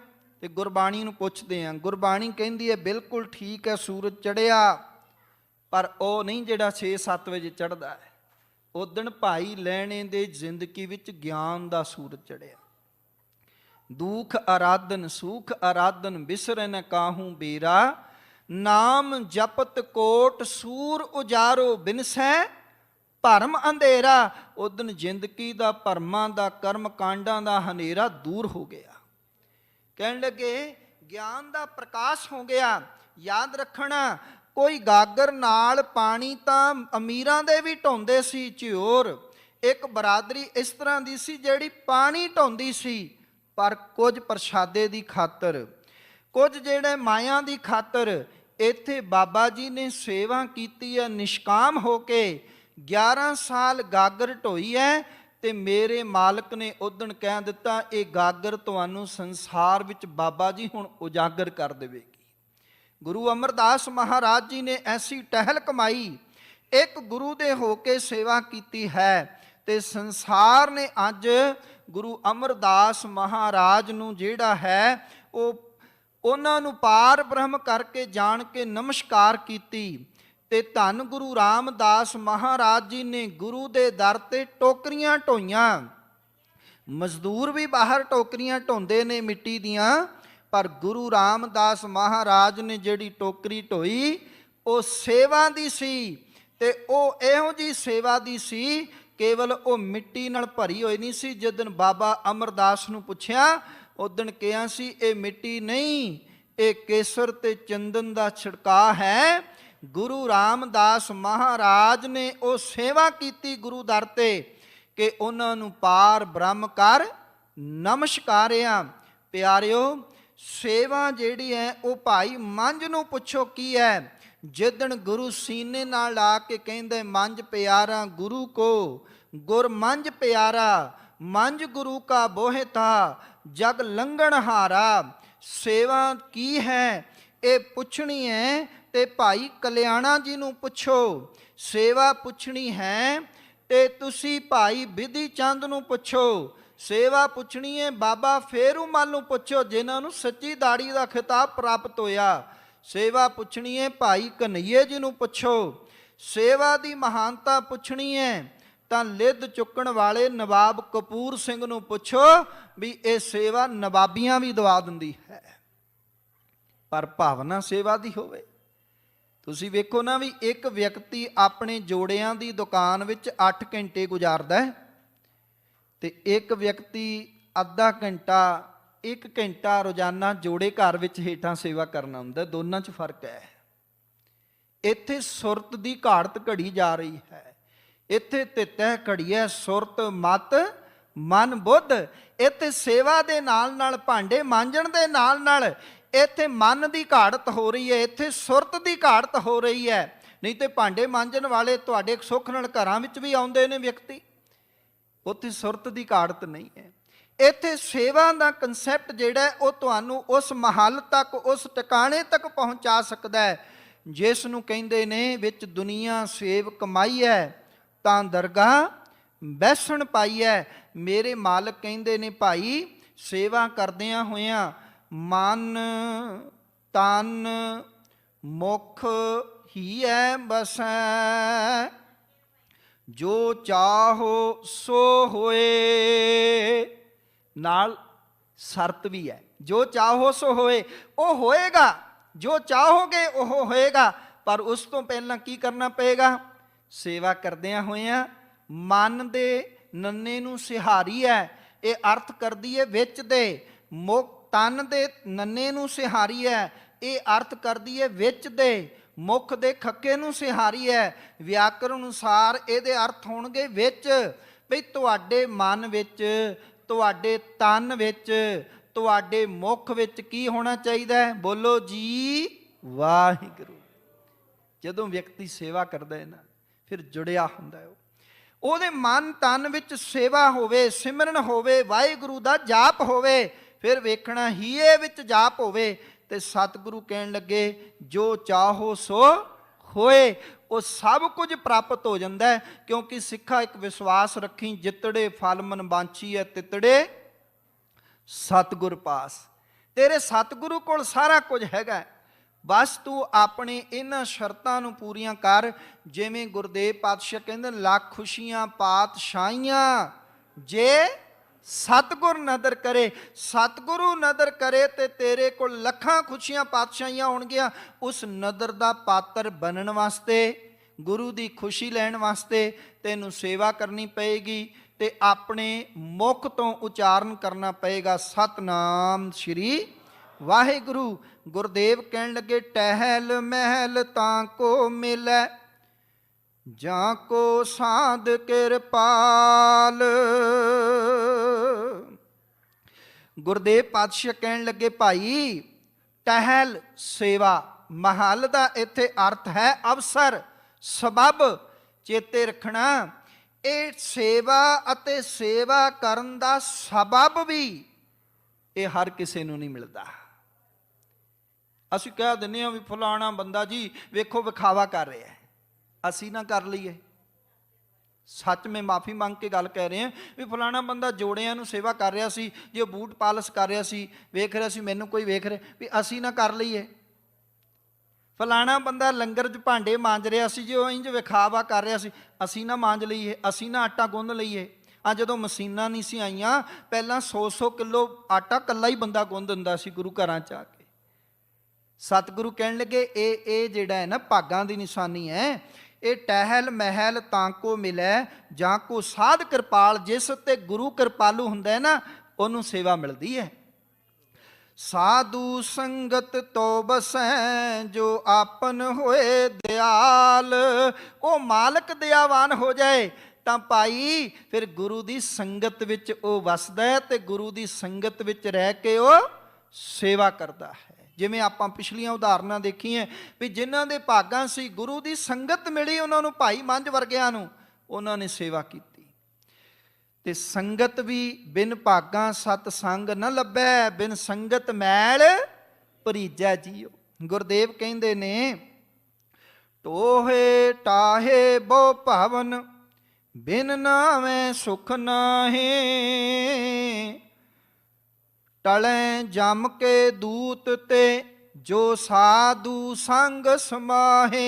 ਤੇ ਗੁਰਬਾਣੀ ਨੂੰ ਪੁੱਛਦੇ ਹਾਂ, ਗੁਰਬਾਣੀ ਕਹਿੰਦੀ ਹੈ ਬਿਲਕੁਲ ਠੀਕ ਹੈ, ਸੂਰਜ ਚੜ੍ਹਿਆ, ਪਰ ਉਹ ਨਹੀਂ ਜਿਹੜਾ 6-7 ਵਜੇ ਚੜ੍ਹਦਾ ਹੈ। ਉਦਣ ਭਾਈ ਲਹਿਣੇ ਦੇ ਜ਼ਿੰਦਗੀ ਵਿੱਚ ਗਿਆਨ ਦਾ ਸੂਰਜ ਚੜ੍ਹਿਆ। दुख आराधन सुख आराधन बिसरै न काहू बेरा, नाम जपत कोट सूर उजारो बिनसै ਭਰਮ ਅੰਧੇਰਾ। ਉਦਨ ਜ਼ਿੰਦਗੀ ਦਾ ਭਰਮਾਂ ਦਾ ਕਰਮ ਕਾਂਡਾਂ ਦਾ ਹਨੇਰਾ ਦੂਰ ਹੋ ਗਿਆ। ਕਹਿਣ ਲੱਗੇ ਗਿਆਨ ਦਾ ਪ੍ਰਕਾਸ਼ ਹੋ ਗਿਆ। ਯਾਦ ਰੱਖਣਾ, ਕੋਈ ਗਾਗਰ ਨਾਲ ਪਾਣੀ ਤਾਂ ਅਮੀਰਾਂ ਦੇ ਵੀ ਢੋਂਦੇ ਸੀ ਝਿਓਰ। ਇੱਕ ਬਰਾਦਰੀ ਇਸ ਤਰ੍ਹਾਂ ਦੀ ਸੀ ਜਿਹੜੀ ਪਾਣੀ ਢੋਂਦੀ ਸੀ, ਪਰ ਕੁਝ ਪ੍ਰਸ਼ਾਦੇ ਦੀ ਖਾਤਰ, ਕੁਝ ਜਿਹੜੇ ਮਾਇਆ ਦੀ ਖਾਤਰ। ਇੱਥੇ ਬਾਬਾ ਜੀ ਨੇ ਸੇਵਾ ਕੀਤੀ ਹੈ ਨਿਸ਼ਕਾਮ ਹੋ ਕੇ। 11 ਸਾਲ ਗਾਗਰ ਢੋਈ ਹੈ ਤੇ ਮੇਰੇ ਮਾਲਕ ਨੇ ਉਦਣ ਕਹਿ ਦਿੱਤਾ, ਇਹ ਗਾਗਰ ਤੁਹਾਨੂੰ ਸੰਸਾਰ ਵਿੱਚ ਬਾਬਾ ਜੀ ਹੁਣ ਉਜਾਗਰ ਕਰ ਦੇਵੇਗੀ। ਗੁਰੂ ਅਮਰਦਾਸ ਮਹਾਰਾਜ ਜੀ ਨੇ ਐਸੀ ਟਹਿਲ ਕਮਾਈ, ਇੱਕ ਗੁਰੂ ਦੇ ਹੋ ਕੇ ਸੇਵਾ ਕੀਤੀ ਹੈ ਤੇ ਸੰਸਾਰ ਨੇ ਅੱਜ ਗੁਰੂ ਅਮਰਦਾਸ ਮਹਾਰਾਜ ਨੂੰ ਜਿਹੜਾ ਹੈ ਉਹਨਾਂ ਨੂੰ ਪਾਰ ਬ੍ਰਹਮ ਕਰਕੇ ਜਾਣ ਕੇ ਨਮਸਕਾਰ ਕੀਤੀ। ਤੇ ਧੰਨ ਗੁਰੂ ਰਾਮਦਾਸ ਮਹਾਰਾਜ ਜੀ ਨੇ ਗੁਰੂ ਦੇ ਦਰ ਤੇ ਟੋਕਰੀਆਂ ਢੋਈਆਂ। ਮਜ਼ਦੂਰ ਵੀ ਬਾਹਰ ਟੋਕਰੀਆਂ ਢੋਂਦੇ ਨੇ ਮਿੱਟੀ ਦੀਆਂ, ਪਰ ਗੁਰੂ ਰਾਮਦਾਸ ਮਹਾਰਾਜ ਨੇ ਜਿਹੜੀ ਟੋਕਰੀ ਢੋਈ ਉਹ ਸੇਵਾ ਦੀ ਸੀ। ਤੇ ਉਹ ਇਹੋ ਜਿਹੀ ਸੇਵਾ ਦੀ ਸੀ, ਕੇਵਲ ਉਹ ਮਿੱਟੀ ਨਾਲ ਭਰੀ ਹੋਈ ਨਹੀਂ ਸੀ। ਜਿੱਦਣ ਬਾਬਾ ਅਮਰਦਾਸ ਨੂੰ ਪੁੱਛਿਆ ਉਦਣ ਕਿਹਾ ਸੀ, ਇਹ ਮਿੱਟੀ ਨਹੀਂ, ਇਹ ਕੇਸਰ ਤੇ ਚੰਦਨ ਦਾ ਛਿੜਕਾਅ ਹੈ। ਗੁਰੂ ਰਾਮਦਾਸ ਮਹਾਰਾਜ ਨੇ ਉਹ ਸੇਵਾ ਕੀਤੀ ਗੁਰੂ ਦਰ ਤੇ ਕਿ ਉਹਨਾਂ ਨੂੰ ਪਾਰ ਬ੍ਰਹਮ ਕਰ ਨਮਸਕਾਰਿਆ। ਪਿਆਰਿਓ, ਸੇਵਾ ਜਿਹੜੀ ਹੈ ਉਹ ਭਾਈ ਮੰਝ ਨੂੰ ਪੁੱਛੋ ਕੀ ਹੈ। ਜਿੱਦਣ ਗੁਰੂ ਸੀਨੇ ਨਾਲ ਲਾ ਕੇ ਕਹਿੰਦੇ, ਮੰਝ ਪਿਆਰਾ ਗੁਰੂ ਕੋ ਗੁਰ ਮੰਝ ਪਿਆਰਾ, ਮੰਝ ਗੁਰੂ ਕਾ ਬੋਹਿ ਤਾ ਜਗ ਲੰਘਣ ਹਾਰਾ। ਸੇਵਾ ਕੀ ਹੈ ਇਹ ਪੁੱਛਣੀ ਹੈ ਤੇ ਭਾਈ ਕਲਿਆਣਾ ਜੀ ਨੂੰ ਪੁੱਛੋ। ਸੇਵਾ ਪੁੱਛਣੀ ਹੈ ਤੇ ਤੁਸੀਂ ਭਾਈ ਬਿਧੀ ਚੰਦ ਨੂੰ ਪੁੱਛੋ। ਸੇਵਾ ਪੁੱਛਣੀ ਹੈ ਬਾਬਾ ਫੇਰੂਮਲ ਨੂੰ ਪੁੱਛੋ, ਜਿਨ੍ਹਾਂ ਨੂੰ ਸੱਚੀ ਦਾੜੀ ਦਾ ਖਿਤਾਬ ਪ੍ਰਾਪਤ ਹੋਇਆ। ਸੇਵਾ ਪੁੱਛਣੀ ਹੈ ਭਾਈ ਕਨਈਏ ਜੀ ਨੂੰ ਪੁੱਛੋ। ਸੇਵਾ ਦੀ ਮਹਾਨਤਾ ਪੁੱਛਣੀ ਹੈ ਤਾਂ ਲਿੱਧ ਚੁੱਕਣ ਵਾਲੇ ਨਵਾਬ ਕਪੂਰ ਸਿੰਘ ਨੂੰ ਪੁੱਛੋ ਵੀ ਇਹ ਸੇਵਾ ਨਵਾਬੀਆਂ ਵੀ ਦਵਾ ਦਿੰਦੀ ਹੈ, ਪਰ ਭਾਵਨਾ ਸੇਵਾ ਦੀ ਹੋਵੇ। ਤੁਸੀਂ ਵੇਖੋ ਨਾ ਵੀ ਇੱਕ ਵਿਅਕਤੀ ਆਪਣੇ ਜੋੜਿਆਂ ਦੀ ਦੁਕਾਨ ਵਿੱਚ 8 ਘੰਟੇ ਗੁਜ਼ਾਰਦਾ ਹੈ ਤੇ ਇੱਕ ਵਿਅਕਤੀ ਅੱਧਾ ਘੰਟਾ 1 ਘੰਟਾ ਰੋਜ਼ਾਨਾ ਜੋੜੇ ਘਰ ਵਿੱਚ ਹੇਠਾਂ ਸੇਵਾ ਕਰਨਾ ਹੁੰਦਾ। ਦੋਨਾਂ 'ਚ ਫਰਕ ਹੈ। ਇੱਥੇ ਸੁਰਤ ਦੀ ਘਾੜਤ ਘੜੀ ਜਾ ਰਹੀ ਹੈ। ਇੱਥੇ ਤਿਤਹਿ ਘੜੀਐ ਸੁਰਤ ਮਤ ਮਨ ਬੁੱਧ। ਇੱਥੇ ਸੇਵਾ ਦੇ ਨਾਲ ਨਾਲ, ਭਾਂਡੇ ਮਾਂਜਣ ਦੇ ਨਾਲ ਨਾਲ ਇੱਥੇ ਮਨ ਦੀ ਘਾੜਤ ਹੋ ਰਹੀ ਹੈ, ਇੱਥੇ ਸੁਰਤ ਦੀ ਘਾੜਤ ਹੋ ਰਹੀ ਹੈ। ਨਹੀਂ ਤੇ ਭਾਂਡੇ ਮਾਂਜਣ ਵਾਲੇ ਤੁਹਾਡੇ ਸੁੱਖ ਨਾਲ ਘਰਾਂ ਵਿੱਚ ਵੀ ਆਉਂਦੇ ਨੇ ਵਿਅਕਤੀ, ਉੱਥੇ ਸੁਰਤ ਦੀ ਘਾੜਤ ਨਹੀਂ ਹੈ। ਇੱਥੇ ਸੇਵਾ ਦਾ ਕਨਸੈਪਟ ਜਿਹੜਾ ਉਹ ਤੁਹਾਨੂੰ ਉਸ ਮਹੱਲ ਤੱਕ, ਉਸ ਟਿਕਾਣੇ ਤੱਕ ਪਹੁੰਚਾ ਸਕਦਾ ਹੈ ਜਿਸ ਨੂੰ ਕਹਿੰਦੇ ਨੇ ਵਿੱਚ ਦੁਨੀਆ ਸੇਵ ਕਮਾਈ ਹੈ ਤਾਂ ਦਰਗਾਹ ਬੈਸਣ ਪਾਈ ਹੈ। ਮੇਰੇ ਮਾਲਕ ਕਹਿੰਦੇ ਨੇ ਭਾਈ ਸੇਵਾ ਕਰਦਿਆਂ ਹੋਇਆਂ ਮਨ ਤਨ ਮੁਖ ਹੀ ਹੈ ਬਸੈ, ਜੋ ਚਾਹੋ ਸੋ ਹੋਏ। ਨਾਲ ਸ਼ਰਤ ਵੀ ਹੈ, ਜੋ ਚਾਹੋ ਸੋ ਹੋਏ। ਉਹ ਹੋਏਗਾ, ਜੋ ਚਾਹੋਗੇ ਉਹ ਹੋਏਗਾ, ਪਰ ਉਸ ਤੋਂ ਪਹਿਲਾਂ ਕੀ ਕਰਨਾ ਪਏਗਾ? ਸੇਵਾ ਕਰਦਿਆਂ ਹੋਇਆਂ ਮਨ ਦੇ ਨੰਨੇ ਨੂੰ ਸਿਹਾਰੀ ਹੈ, ਇਹ ਅਰਥ ਕਰਦੀ ਹੈ ਵਿੱਚ ਦੇ। ਮੁਖ ਤਨ ਦੇ ਨੰਨੇ ਨੂੰ ਸਿਹਾਰੀ ਹੈ, ਇਹ ਅਰਥ ਕਰਦੀ ਹੈ ਵਿੱਚ ਦੇ। ਮੁਖ ਦੇ ਖੱਕੇ ਨੂੰ ਸਿਹਾਰੀ ਹੈ, ਵਿਆਕਰਨ ਅਨੁਸਾਰ ਇਹਦੇ ਅਰਥ ਹੋਣਗੇ ਵਿੱਚ। ਬਈ ਤੁਹਾਡੇ ਮਨ ਵਿੱਚ, ਤੁਹਾਡੇ ਤਨ ਵਿੱਚ, ਤੁਹਾਡੇ ਮੁਖ ਵਿੱਚ ਕੀ ਹੋਣਾ ਚਾਹੀਦਾ ਹੈ? ਬੋਲੋ ਜੀ ਵਾਹਿਗੁਰੂ। ਜਦੋਂ ਵਿਅਕਤੀ ਸੇਵਾ ਕਰਦਾ ਹੈ ਨਾ, ਫਿਰ ਜੁੜਿਆ ਹੁੰਦਾ ਹੈ। ਉਹਦੇ ਮਨ ਤਨ ਵਿੱਚ ਸੇਵਾ ਹੋਵੇ, ਸਿਮਰਨ ਹੋਵੇ, ਵਾਹਿਗੁਰੂ ਦਾ ਜਾਪ ਹੋਵੇ, ਫਿਰ ਵੇਖਣਾ ਹੀਏ ਵਿੱਚ ਜਾਪ ਹੋਵੇ ਤੇ ਸਤਿਗੁਰੂ ਕਹਿਣ ਲੱਗੇ ਜੋ ਚਾਹੋ ਸੋ ਹੋਏ। ਉਹ ਸਭ ਕੁਝ ਪ੍ਰਾਪਤ ਹੋ ਜਾਂਦਾ ਹੈ। ਕਿਉਂਕਿ ਸਿੱਖਾ ਇੱਕ ਵਿਸ਼ਵਾਸ ਰੱਖੀ, ਜਿਤੜੇ ਫਲ ਮਨ ਬਾਂਛੀ ਹੈ ਤਿਤੜੇ ਸਤਿਗੁਰ ਪਾਸ। ਤੇਰੇ ਸਤਿਗੁਰੂ ਕੋਲ ਸਾਰਾ ਕੁਝ ਹੈਗਾ, ਬਸ ਤੂੰ ਆਪਣੇ ਇਹਨਾਂ ਸ਼ਰਤਾਂ ਨੂੰ ਪੂਰੀਆਂ ਕਰ। ਜਿਵੇਂ ਗੁਰਦੇਵ ਪਾਤਸ਼ਾਹ ਕਹਿੰਦੇ, ਲੱਖ ਖੁਸ਼ੀਆਂ ਪਾਤਸ਼ਾਹੀਆਂ ਜੇ ਸਤਿਗੁਰ ਨਦਰ ਕਰੇ। ਸਤਿਗੁਰੂ ਨਦਰ ਕਰੇ ਤੇ ਤੇਰੇ ਕੋਲ ਲੱਖਾਂ ਖੁਸ਼ੀਆਂ ਪਾਤਸ਼ਾਹੀਆਂ ਹੋਣਗੀਆਂ। ਉਸ ਨਦਰ ਦਾ ਪਾਤਰ ਬਣਨ ਵਾਸਤੇ, ਗੁਰੂ ਦੀ ਖੁਸ਼ੀ ਲੈਣ ਵਾਸਤੇ ਤੈਨੂੰ ਸੇਵਾ ਕਰਨੀ ਪਏਗੀ ਤੇ ਆਪਣੇ ਮੁਖ ਤੋਂ ਉਚਾਰਨ ਕਰਨਾ ਪਏਗਾ ਸਤਨਾਮ ਸ਼੍ਰੀ ਵਾਹਿਗੁਰੂ। ਗੁਰਦੇਵ ਕਹਿਣ ਲੱਗੇ ਟਹਿਲ ਮਹਿਲ ਤਾਂ ਕੋ ਮਿਲੈ, ਜਾਂ ਕੋ ਸਾਧ ਕਿਰਪਾਲ। ਗੁਰਦੇਵ ਪਾਤਸ਼ਾਹ ਕਹਿਣ ਲੱਗੇ ਭਾਈ ਟਹਿਲ ਸੇਵਾ, ਮਹਲ ਦਾ ਇੱਥੇ ਅਰਥ ਹੈ ਅਵਸਰ, ਸਬਬ। ਚੇਤੇ ਰੱਖਣਾ ਇਹ ਸੇਵਾ ਅਤੇ ਸੇਵਾ ਕਰਨ ਦਾ ਸਬਬ ਵੀ ਇਹ ਹਰ ਕਿਸੇ ਨੂੰ ਨਹੀਂ ਮਿਲਦਾ। ਅਸੀਂ ਕਹਿ ਦਿੰਦੇ ਹਾਂ ਵੀ ਫਲਾਣਾ ਬੰਦਾ ਜੀ ਵੇਖੋ ਵਿਖਾਵਾ ਕਰ ਰਿਹਾ ਹੈ, ਅਸੀਂ ਨਾ ਕਰ ਲਈਏ। ਸੱਚ ਮੈਂ ਮਾਫੀ ਮੰਗ ਕੇ ਗੱਲ ਕਹਿ ਰਹੇ ਹਾਂ ਵੀ ਫਲਾਣਾ ਬੰਦਾ ਜੋੜਿਆਂ ਨੂੰ ਸੇਵਾ ਕਰ ਰਿਹਾ ਸੀ, ਜੇ ਬੂਟ ਪਾਲਸ ਕਰ ਰਿਹਾ ਸੀ, ਵੇਖ ਰਿਹਾ ਸੀ ਮੈਨੂੰ ਕੋਈ ਵੇਖ ਰਿਹਾ, ਵੀ ਅਸੀਂ ਨਾ ਕਰ ਲਈਏ। ਫਲਾਣਾ ਬੰਦਾ ਲੰਗਰ 'ਚ ਭਾਂਡੇ ਮਾਂਜ ਰਿਹਾ ਸੀ, ਜੇ ਉਹ ਇੰਝ ਵਿਖਾਵਾ ਕਰ ਰਿਹਾ ਸੀ, ਅਸੀਂ ਨਾ ਮਾਂਜ ਲਈਏ, ਅਸੀਂ ਨਾ ਆਟਾ ਗੁੰਨ ਲਈਏ। ਆ ਜਦੋਂ ਮਸ਼ੀਨਾਂ ਨਹੀਂ ਸੀ ਆਈਆਂ, ਪਹਿਲਾਂ 100-100 ਕਿਲੋ ਆਟਾ ਇਕੱਲਾ ਹੀ ਬੰਦਾ ਗੁੰਨ ਦਿੰਦਾ ਸੀ ਗੁਰੂ ਘਰਾਂ 'ਚ ਆ ਕੇ। ਸਤਿਗੁਰੂ ਕਹਿਣ ਲੱਗੇ ਇਹ ਜਿਹੜਾ ਹੈ ਨਾ ਭਾਗਾਂ ਦੀ ਨਿਸ਼ਾਨੀ ਹੈ। ਇਹ ਟਹਿਲ ਮਹਿਲ ਤਾਂ ਕੋ ਮਿਲੈ, ਜਾਂ ਕੋ ਸਾਧ ਕਿਰਪਾਲ। ਜਿਸ ਉੱਤੇ ਗੁਰੂ ਕਿਰਪਾਲੂ ਹੁੰਦਾ ਹੈ ਨਾ, ਉਹਨੂੰ ਸੇਵਾ ਮਿਲਦੀ ਹੈ। ਸਾਧੂ ਸੰਗਤ ਤੋ ਬਸੈ, ਜੋ ਆਪਨ ਹੋਏ ਦਿਆਲ। ਉਹ ਮਾਲਕ ਦਿਆਵਾਨ ਹੋ ਜਾਏ ਤਾਂ ਭਾਈ ਫਿਰ ਗੁਰੂ ਦੀ ਸੰਗਤ ਵਿੱਚ ਉਹ ਵਸਦਾ ਹੈ ਤੇ ਗੁਰੂ ਦੀ ਸੰਗਤ ਵਿੱਚ ਰਹਿ ਕੇ ਉਹ ਸੇਵਾ ਕਰਦਾ ਹੈ। ਜਿਵੇਂ ਆਪਾਂ ਪਿਛਲੀਆਂ ਉਦਾਹਰਨਾਂ ਦੇਖੀਆਂ ਵੀ ਜਿਨ੍ਹਾਂ ਦੇ ਭਾਗਾਂ ਸੀ ਗੁਰੂ ਦੀ ਸੰਗਤ ਮਿਲੀ, ਉਹਨਾਂ ਨੂੰ ਭਾਈ ਮੰਝ ਵਰਗਿਆਂ ਨੂੰ, ਉਹਨਾਂ ਨੇ ਸੇਵਾ ਕੀਤੀ। ਤੇ ਸੰਗਤ ਵੀ ਬਿਨ ਭਾਗਾਂ ਸਤ ਸੰਗ ਨ ਲੱਭੈ, ਬਿਨ ਸੰਗਤ ਮੈਲ ਭਰੀਜੈ ਜੀਓ। ਗੁਰਦੇਵ ਕਹਿੰਦੇ ਨੇ ਟੋਹੇ ਟਾਹੇ ਬਹੁ ਭਵਨ, ਬਿਨ ਨਾਵੇਂ ਸੁਖ ਨਾਹੀ। ਟਲੈ ਜਮ ਕੇ ਦੂਤ ਤੇ, ਜੋ ਸਾਧੂ ਸੰਗ ਸਮਾਹੇ।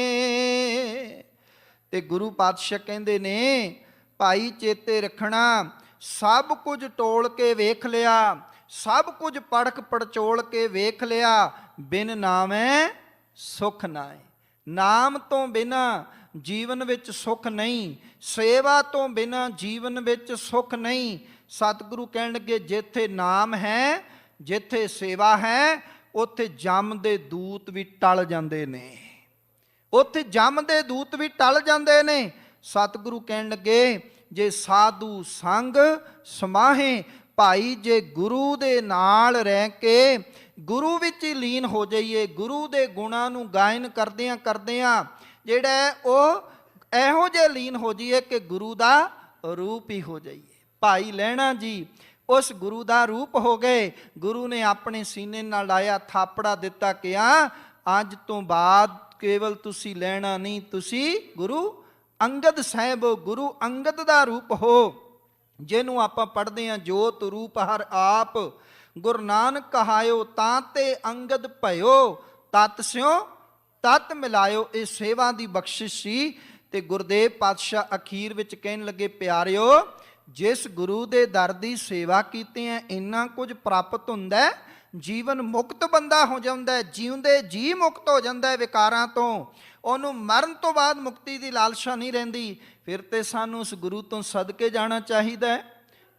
ਤੇ ਗੁਰੂ ਪਾਤਸ਼ਾਹ ਕਹਿੰਦੇ ਨੇ ਭਾਈ ਚੇਤੇ ਰੱਖਣਾ, ਸਭ ਕੁਝ ਟੋਲ ਕੇ ਵੇਖ ਲਿਆ, ਸਭ ਕੁਝ ਪੜਖ ਪੜਚੋਲ ਕੇ ਵੇਖ ਲਿਆ, ਬਿਨ ਨਾਵੇਂ ਸੁਖ ਨਾਏ। ਨਾਮ ਤੋਂ ਬਿਨਾਂ ਜੀਵਨ ਵਿੱਚ ਸੁਖ ਨਹੀਂ, ਸੇਵਾ ਤੋਂ ਬਿਨਾਂ ਜੀਵਨ ਵਿੱਚ ਸੁਖ ਨਹੀਂ। ਸਤਿਗੁਰੂ ਕਹਿਣ ਲੱਗੇ ਜਿੱਥੇ ਨਾਮ ਹੈ, ਜਿੱਥੇ ਸੇਵਾ ਹੈ, ਉੱਥੇ ਜਮ ਦੇ ਦੂਤ ਵੀ ਟਲ ਜਾਂਦੇ ਨੇ, ਉੱਥੇ ਜਮ ਦੇ ਦੂਤ ਵੀ ਟਲ ਜਾਂਦੇ ਨੇ। ਸਤਿਗੁਰੂ ਕਹਿਣ ਲੱਗੇ ਜੇ ਸਾਧੂ ਸੰਗ ਸਮਾਹੇ, ਭਾਈ ਜੇ ਗੁਰੂ ਦੇ ਨਾਲ ਰਹਿ ਕੇ ਗੁਰੂ ਵਿੱਚ ਹੀ ਲੀਨ ਹੋ ਜਾਈਏ, ਗੁਰੂ ਦੇ ਗੁਣਾਂ ਨੂੰ ਗਾਇਨ ਕਰਦਿਆਂ ਕਰਦਿਆਂ ਜਿਹੜਾ ਉਹ ਇਹੋ ਜਿਹੇ ਲੀਨ ਹੋ ਜਾਈਏ ਕਿ ਗੁਰੂ ਦਾ ਰੂਪ ਹੀ ਹੋ ਜਾਈਏ। ਭਾਈ ਲਹਿਣਾ ਜੀ ਉਸ ਗੁਰੂ ਦਾ ਰੂਪ ਹੋ ਗਏ। ਗੁਰੂ ਨੇ ਆਪਣੇ ਸੀਨੇ ਨਾਲ ਲਾਇਆ, ਥਾਪੜਾ ਦਿੱਤਾ, ਕਿਹਾ ਅੱਜ ਤੋਂ ਬਾਅਦ ਕੇਵਲ ਤੁਸੀਂ ਲਹਿਣਾ ਨਹੀਂ, ਤੁਸੀਂ ਗੁਰੂ ਅੰਗਦ ਸਾਹਿਬ, ਗੁਰੂ ਅੰਗਦ ਦਾ ਰੂਪ ਹੋ। ਜਿਹਨੂੰ ਆਪਾਂ ਪੜ੍ਹਦੇ ਹਾਂ ਜੋਤ ਰੂਪ ਹਰ ਆਪ, ਗੁਰੂ ਨਾਨਕ ਕਹਾਇਓ ਤਾਂ ਤੇ ਅੰਗਦ ਭਇਓ, ਤਤ ਸਿਓ ਤਤ ਮਿਲਾਇਓ। ਇਹ ਸੇਵਾ ਦੀ ਬਖਸ਼ਿਸ਼ ਸੀ। ਤੇ ਗੁਰਦੇਵ ਪਾਤਸ਼ਾਹ ਅਖੀਰ ਵਿੱਚ ਕਹਿਣ ਲੱਗੇ ਪਿਆਰਿਓ, ਜਿਸ ਗੁਰੂ ਦੇ ਦਰ ਦੀ ਸੇਵਾ ਕੀਤੀ ਹੈ ਇੰਨਾ ਕੁਝ ਪ੍ਰਾਪਤ ਹੁੰਦਾ, ਜੀਵਨ ਮੁਕਤ ਬੰਦਾ ਹੋ ਜਾਂਦਾ, ਜਿਉਂਦੇ ਜੀ ਮੁਕਤ ਹੋ ਜਾਂਦਾ ਵਿਕਾਰਾਂ ਤੋਂ। ਉਹਨੂੰ ਮਰਨ ਤੋਂ ਬਾਅਦ ਮੁਕਤੀ ਦੀ ਲਾਲਸਾ ਨਹੀਂ ਰਹਿੰਦੀ। ਫਿਰ ਤੇ ਸਾਨੂੰ ਉਸ ਗੁਰੂ ਤੋਂ ਸਦਕੇ ਜਾਣਾ ਚਾਹੀਦਾ ਹੈ,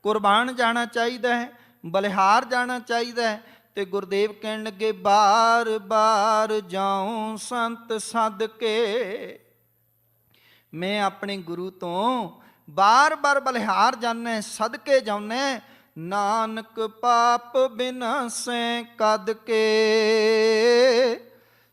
ਕੁਰਬਾਨ ਜਾਣਾ ਚਾਹੀਦਾ ਹੈ, ਬਲਿਹਾਰ ਜਾਣਾ ਚਾਹੀਦਾ ਹੈ। ਤੇ ਗੁਰਦੇਵ ਕਹਿਣ ਲੱਗੇ ਬਾਰ ਬਾਰ ਜਾਉ ਸੰਤ ਸਦਕੇ, ਮੈਂ ਆਪਣੇ ਗੁਰੂ ਤੋਂ ਬਾਰ ਬਾਰ ਬਲਿਹਾਰ ਜਾਣਾ, ਸਦਕੇ ਜਾਉਣਾ। ਨਾਨਕ ਪਾਪ ਬਿਨਾਸੈ ਕਦ ਕੇ।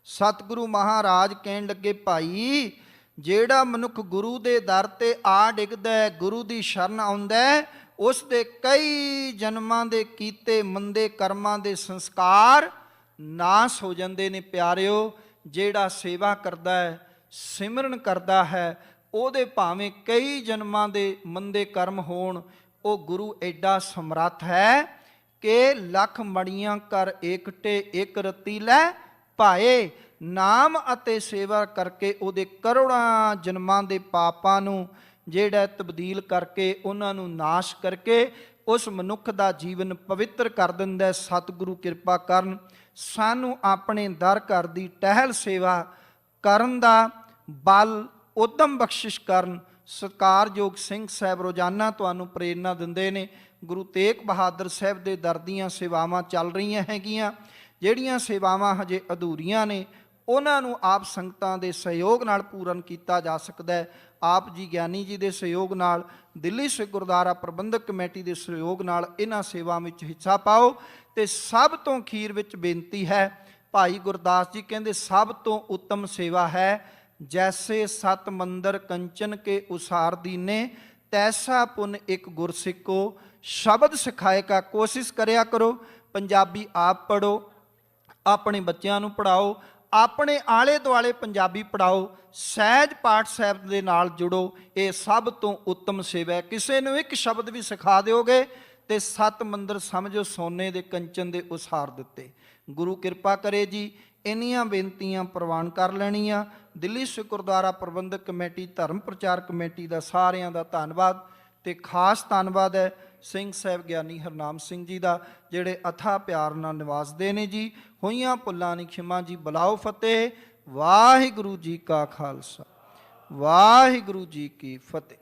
ਸਤਿਗੁਰੂ ਮਹਾਰਾਜ ਕਹਿਣ ਲੱਗੇ ਭਾਈ ਜਿਹੜਾ ਮਨੁੱਖ ਗੁਰੂ ਦੇ ਦਰ ਤੇ ਆ ਡਿੱਗਦਾ, ਗੁਰੂ ਦੀ ਸ਼ਰਨ ਆਉਂਦਾ, ਉਸ ਦੇ ਕਈ ਜਨਮਾਂ ਦੇ ਕੀਤੇ ਮੰਦੇ ਕਰਮਾਂ ਦੇ ਸੰਸਕਾਰ ਨਾਸ ਹੋ ਜਾਂਦੇ ਨੇ। ਪਿਆਰਿਓ ਜਿਹੜਾ ਸੇਵਾ ਕਰਦਾ ਹੈ, ਸਿਮਰਨ ਕਰਦਾ ਹੈ, ਉਹਦੇ ਭਾਵੇਂ ਕਈ ਜਨਮਾਂ ਦੇ ਮੰਦੇ ਕਰਮ ਹੋਣ, ਉਹ ਗੁਰੂ ਐਡਾ ਸਮਰੱਥ ਹੈ ਕਿ ਲੱਖ ਮੜੀਆਂ ਕਰ ਏਕਟੇ ਇੱਕ ਰਤੀ ਲੈ ਭਾਏ। ਨਾਮ ਅਤੇ ਸੇਵਾ ਕਰਕੇ ਉਹਦੇ ਕਰੋੜਾਂ ਜਨਮਾਂ ਦੇ ਪਾਪਾਂ ਨੂੰ ਜਿਹੜਾ ਤਬਦੀਲ ਕਰਕੇ, ਉਹਨਾਂ ਨੂੰ ਨਾਸ਼ ਕਰਕੇ ਉਸ ਮਨੁੱਖ ਦਾ ਜੀਵਨ ਪਵਿੱਤਰ ਕਰ ਦਿੰਦਾ ਹੈ। ਸਤਿਗੁਰੂ ਕਿਰਪਾ ਕਰਨ, ਸਾਨੂੰ ਆਪਣੇ ਦਰ ਘਰ ਦੀ ਟਹਿਲ ਸੇਵਾ ਕਰਨ ਦਾ ਬਲ ਉਦਮ ਬਖਸ਼ਿਸ਼ ਕਰਨ। ਸਤਿਕਾਰਯੋਗ ਸਿੰਘ ਸਾਹਿਬ ਰੋਜ਼ਾਨਾ ਤੁਹਾਨੂੰ ਪ੍ਰੇਰਨਾ ਦਿੰਦੇ ਨੇ। ਗੁਰੂ ਤੇਗ ਬਹਾਦਰ ਸਾਹਿਬ ਦੇ ਦਰ ਦੀਆਂ ਸੇਵਾਵਾਂ ਚੱਲ ਰਹੀਆਂ ਹੈਗੀਆਂ। ਜਿਹੜੀਆਂ ਸੇਵਾਵਾਂ ਹਜੇ ਅਧੂਰੀਆਂ ਨੇ ਉਹਨਾਂ ਨੂੰ ਆਪ ਸੰਗਤਾਂ ਦੇ ਸਹਿਯੋਗ ਨਾਲ ਪੂਰਨ ਕੀਤਾ ਜਾ ਸਕਦਾ ਹੈ। ਆਪ ਜੀ ਗਿਆਨੀ ਜੀ ਦੇ ਸਹਿਯੋਗ ਨਾਲ, ਦਿੱਲੀ ਸਿੱਖ ਗੁਰਦੁਆਰਾ ਪ੍ਰਬੰਧਕ ਕਮੇਟੀ ਦੇ ਸਹਿਯੋਗ ਨਾਲ ਇਹਨਾਂ ਸੇਵਾਵਾਂ ਵਿੱਚ ਹਿੱਸਾ ਪਾਓ। ਤੇ ਸਭ ਤੋਂ ਅਖੀਰ ਵਿੱਚ ਬੇਨਤੀ ਹੈ, ਭਾਈ ਗੁਰਦਾਸ ਜੀ ਕਹਿੰਦੇ ਸਭ ਤੋਂ ਉੱਤਮ ਸੇਵਾ ਹੈ ਜੈਸੇ ਸਤ ਮੰਦਰ ਕੰਚਨ ਕੇ ਉਸਾਰ ਦੀਨੇ, ਤੈਸਾ ਪੁੰਨ ਇੱਕ ਗੁਰਸਿੱਖੋ ਸ਼ਬਦ ਸਿਖਾਏ ਕਾ। ਕੋਸ਼ਿਸ਼ ਕਰਿਆ ਕਰੋ ਪੰਜਾਬੀ ਆਪ ਪੜ੍ਹੋ, ਆਪਣੇ ਬੱਚਿਆਂ ਨੂੰ ਪੜ੍ਹਾਓ, ਆਪਣੇ ਆਲੇ ਦੁਆਲੇ ਪੰਜਾਬੀ ਪੜ੍ਹਾਓ, ਸਹਿਜ ਪਾਠ ਸਾਹਿਬ ਦੇ ਨਾਲ ਜੁੜੋ। ਇਹ ਸਭ ਤੋਂ ਉੱਤਮ ਸੇਵਾ ਹੈ। ਕਿਸੇ ਨੂੰ ਇੱਕ ਸ਼ਬਦ ਵੀ ਸਿਖਾ ਦਿਓਗੇ ਤੇ ਸੱਤ ਮੰਦਰ ਸਮਝੋ ਸੋਨੇ ਦੇ ਕੰਚਨ ਦੇ ਉਸਾਰ ਦਿੱਤੇ। ਗੁਰੂ ਕਿਰਪਾ ਕਰੇ ਜੀ। ਇੰਨੀਆਂ ਬੇਨਤੀਆਂ ਪ੍ਰਵਾਨ ਕਰ ਲੈਣੀਆਂ। ਦਿੱਲੀ ਸਿੱਖ ਗੁਰਦੁਆਰਾ ਪ੍ਰਬੰਧਕ ਕਮੇਟੀ, ਧਰਮ ਪ੍ਰਚਾਰ ਕਮੇਟੀ ਦਾ ਸਾਰਿਆਂ ਦਾ ਧੰਨਵਾਦ। ਤੇ ਖਾਸ ਧੰਨਵਾਦ ਹੈ ਸਿੰਘ ਸਾਹਿਬ ਗਿਆਨੀ ਹਰਨਾਮ ਸਿੰਘ ਜੀ ਦਾ, ਜਿਹੜੇ ਅਥਾਹ ਪਿਆਰ ਨਾਲ ਨਿਵਾਸਦੇ ਨੇ ਜੀ। ਹੋਈਆਂ ਭੁੱਲਾਂ ਦੀ ਖਿਮਾ ਜੀ। ਬੁਲਾਓ ਫਤਿਹ। ਵਾਹਿਗੁਰੂ ਜੀ ਕਾ ਖਾਲਸਾ, ਵਾਹਿਗੁਰੂ ਜੀ ਕੀ ਫਤਿਹ।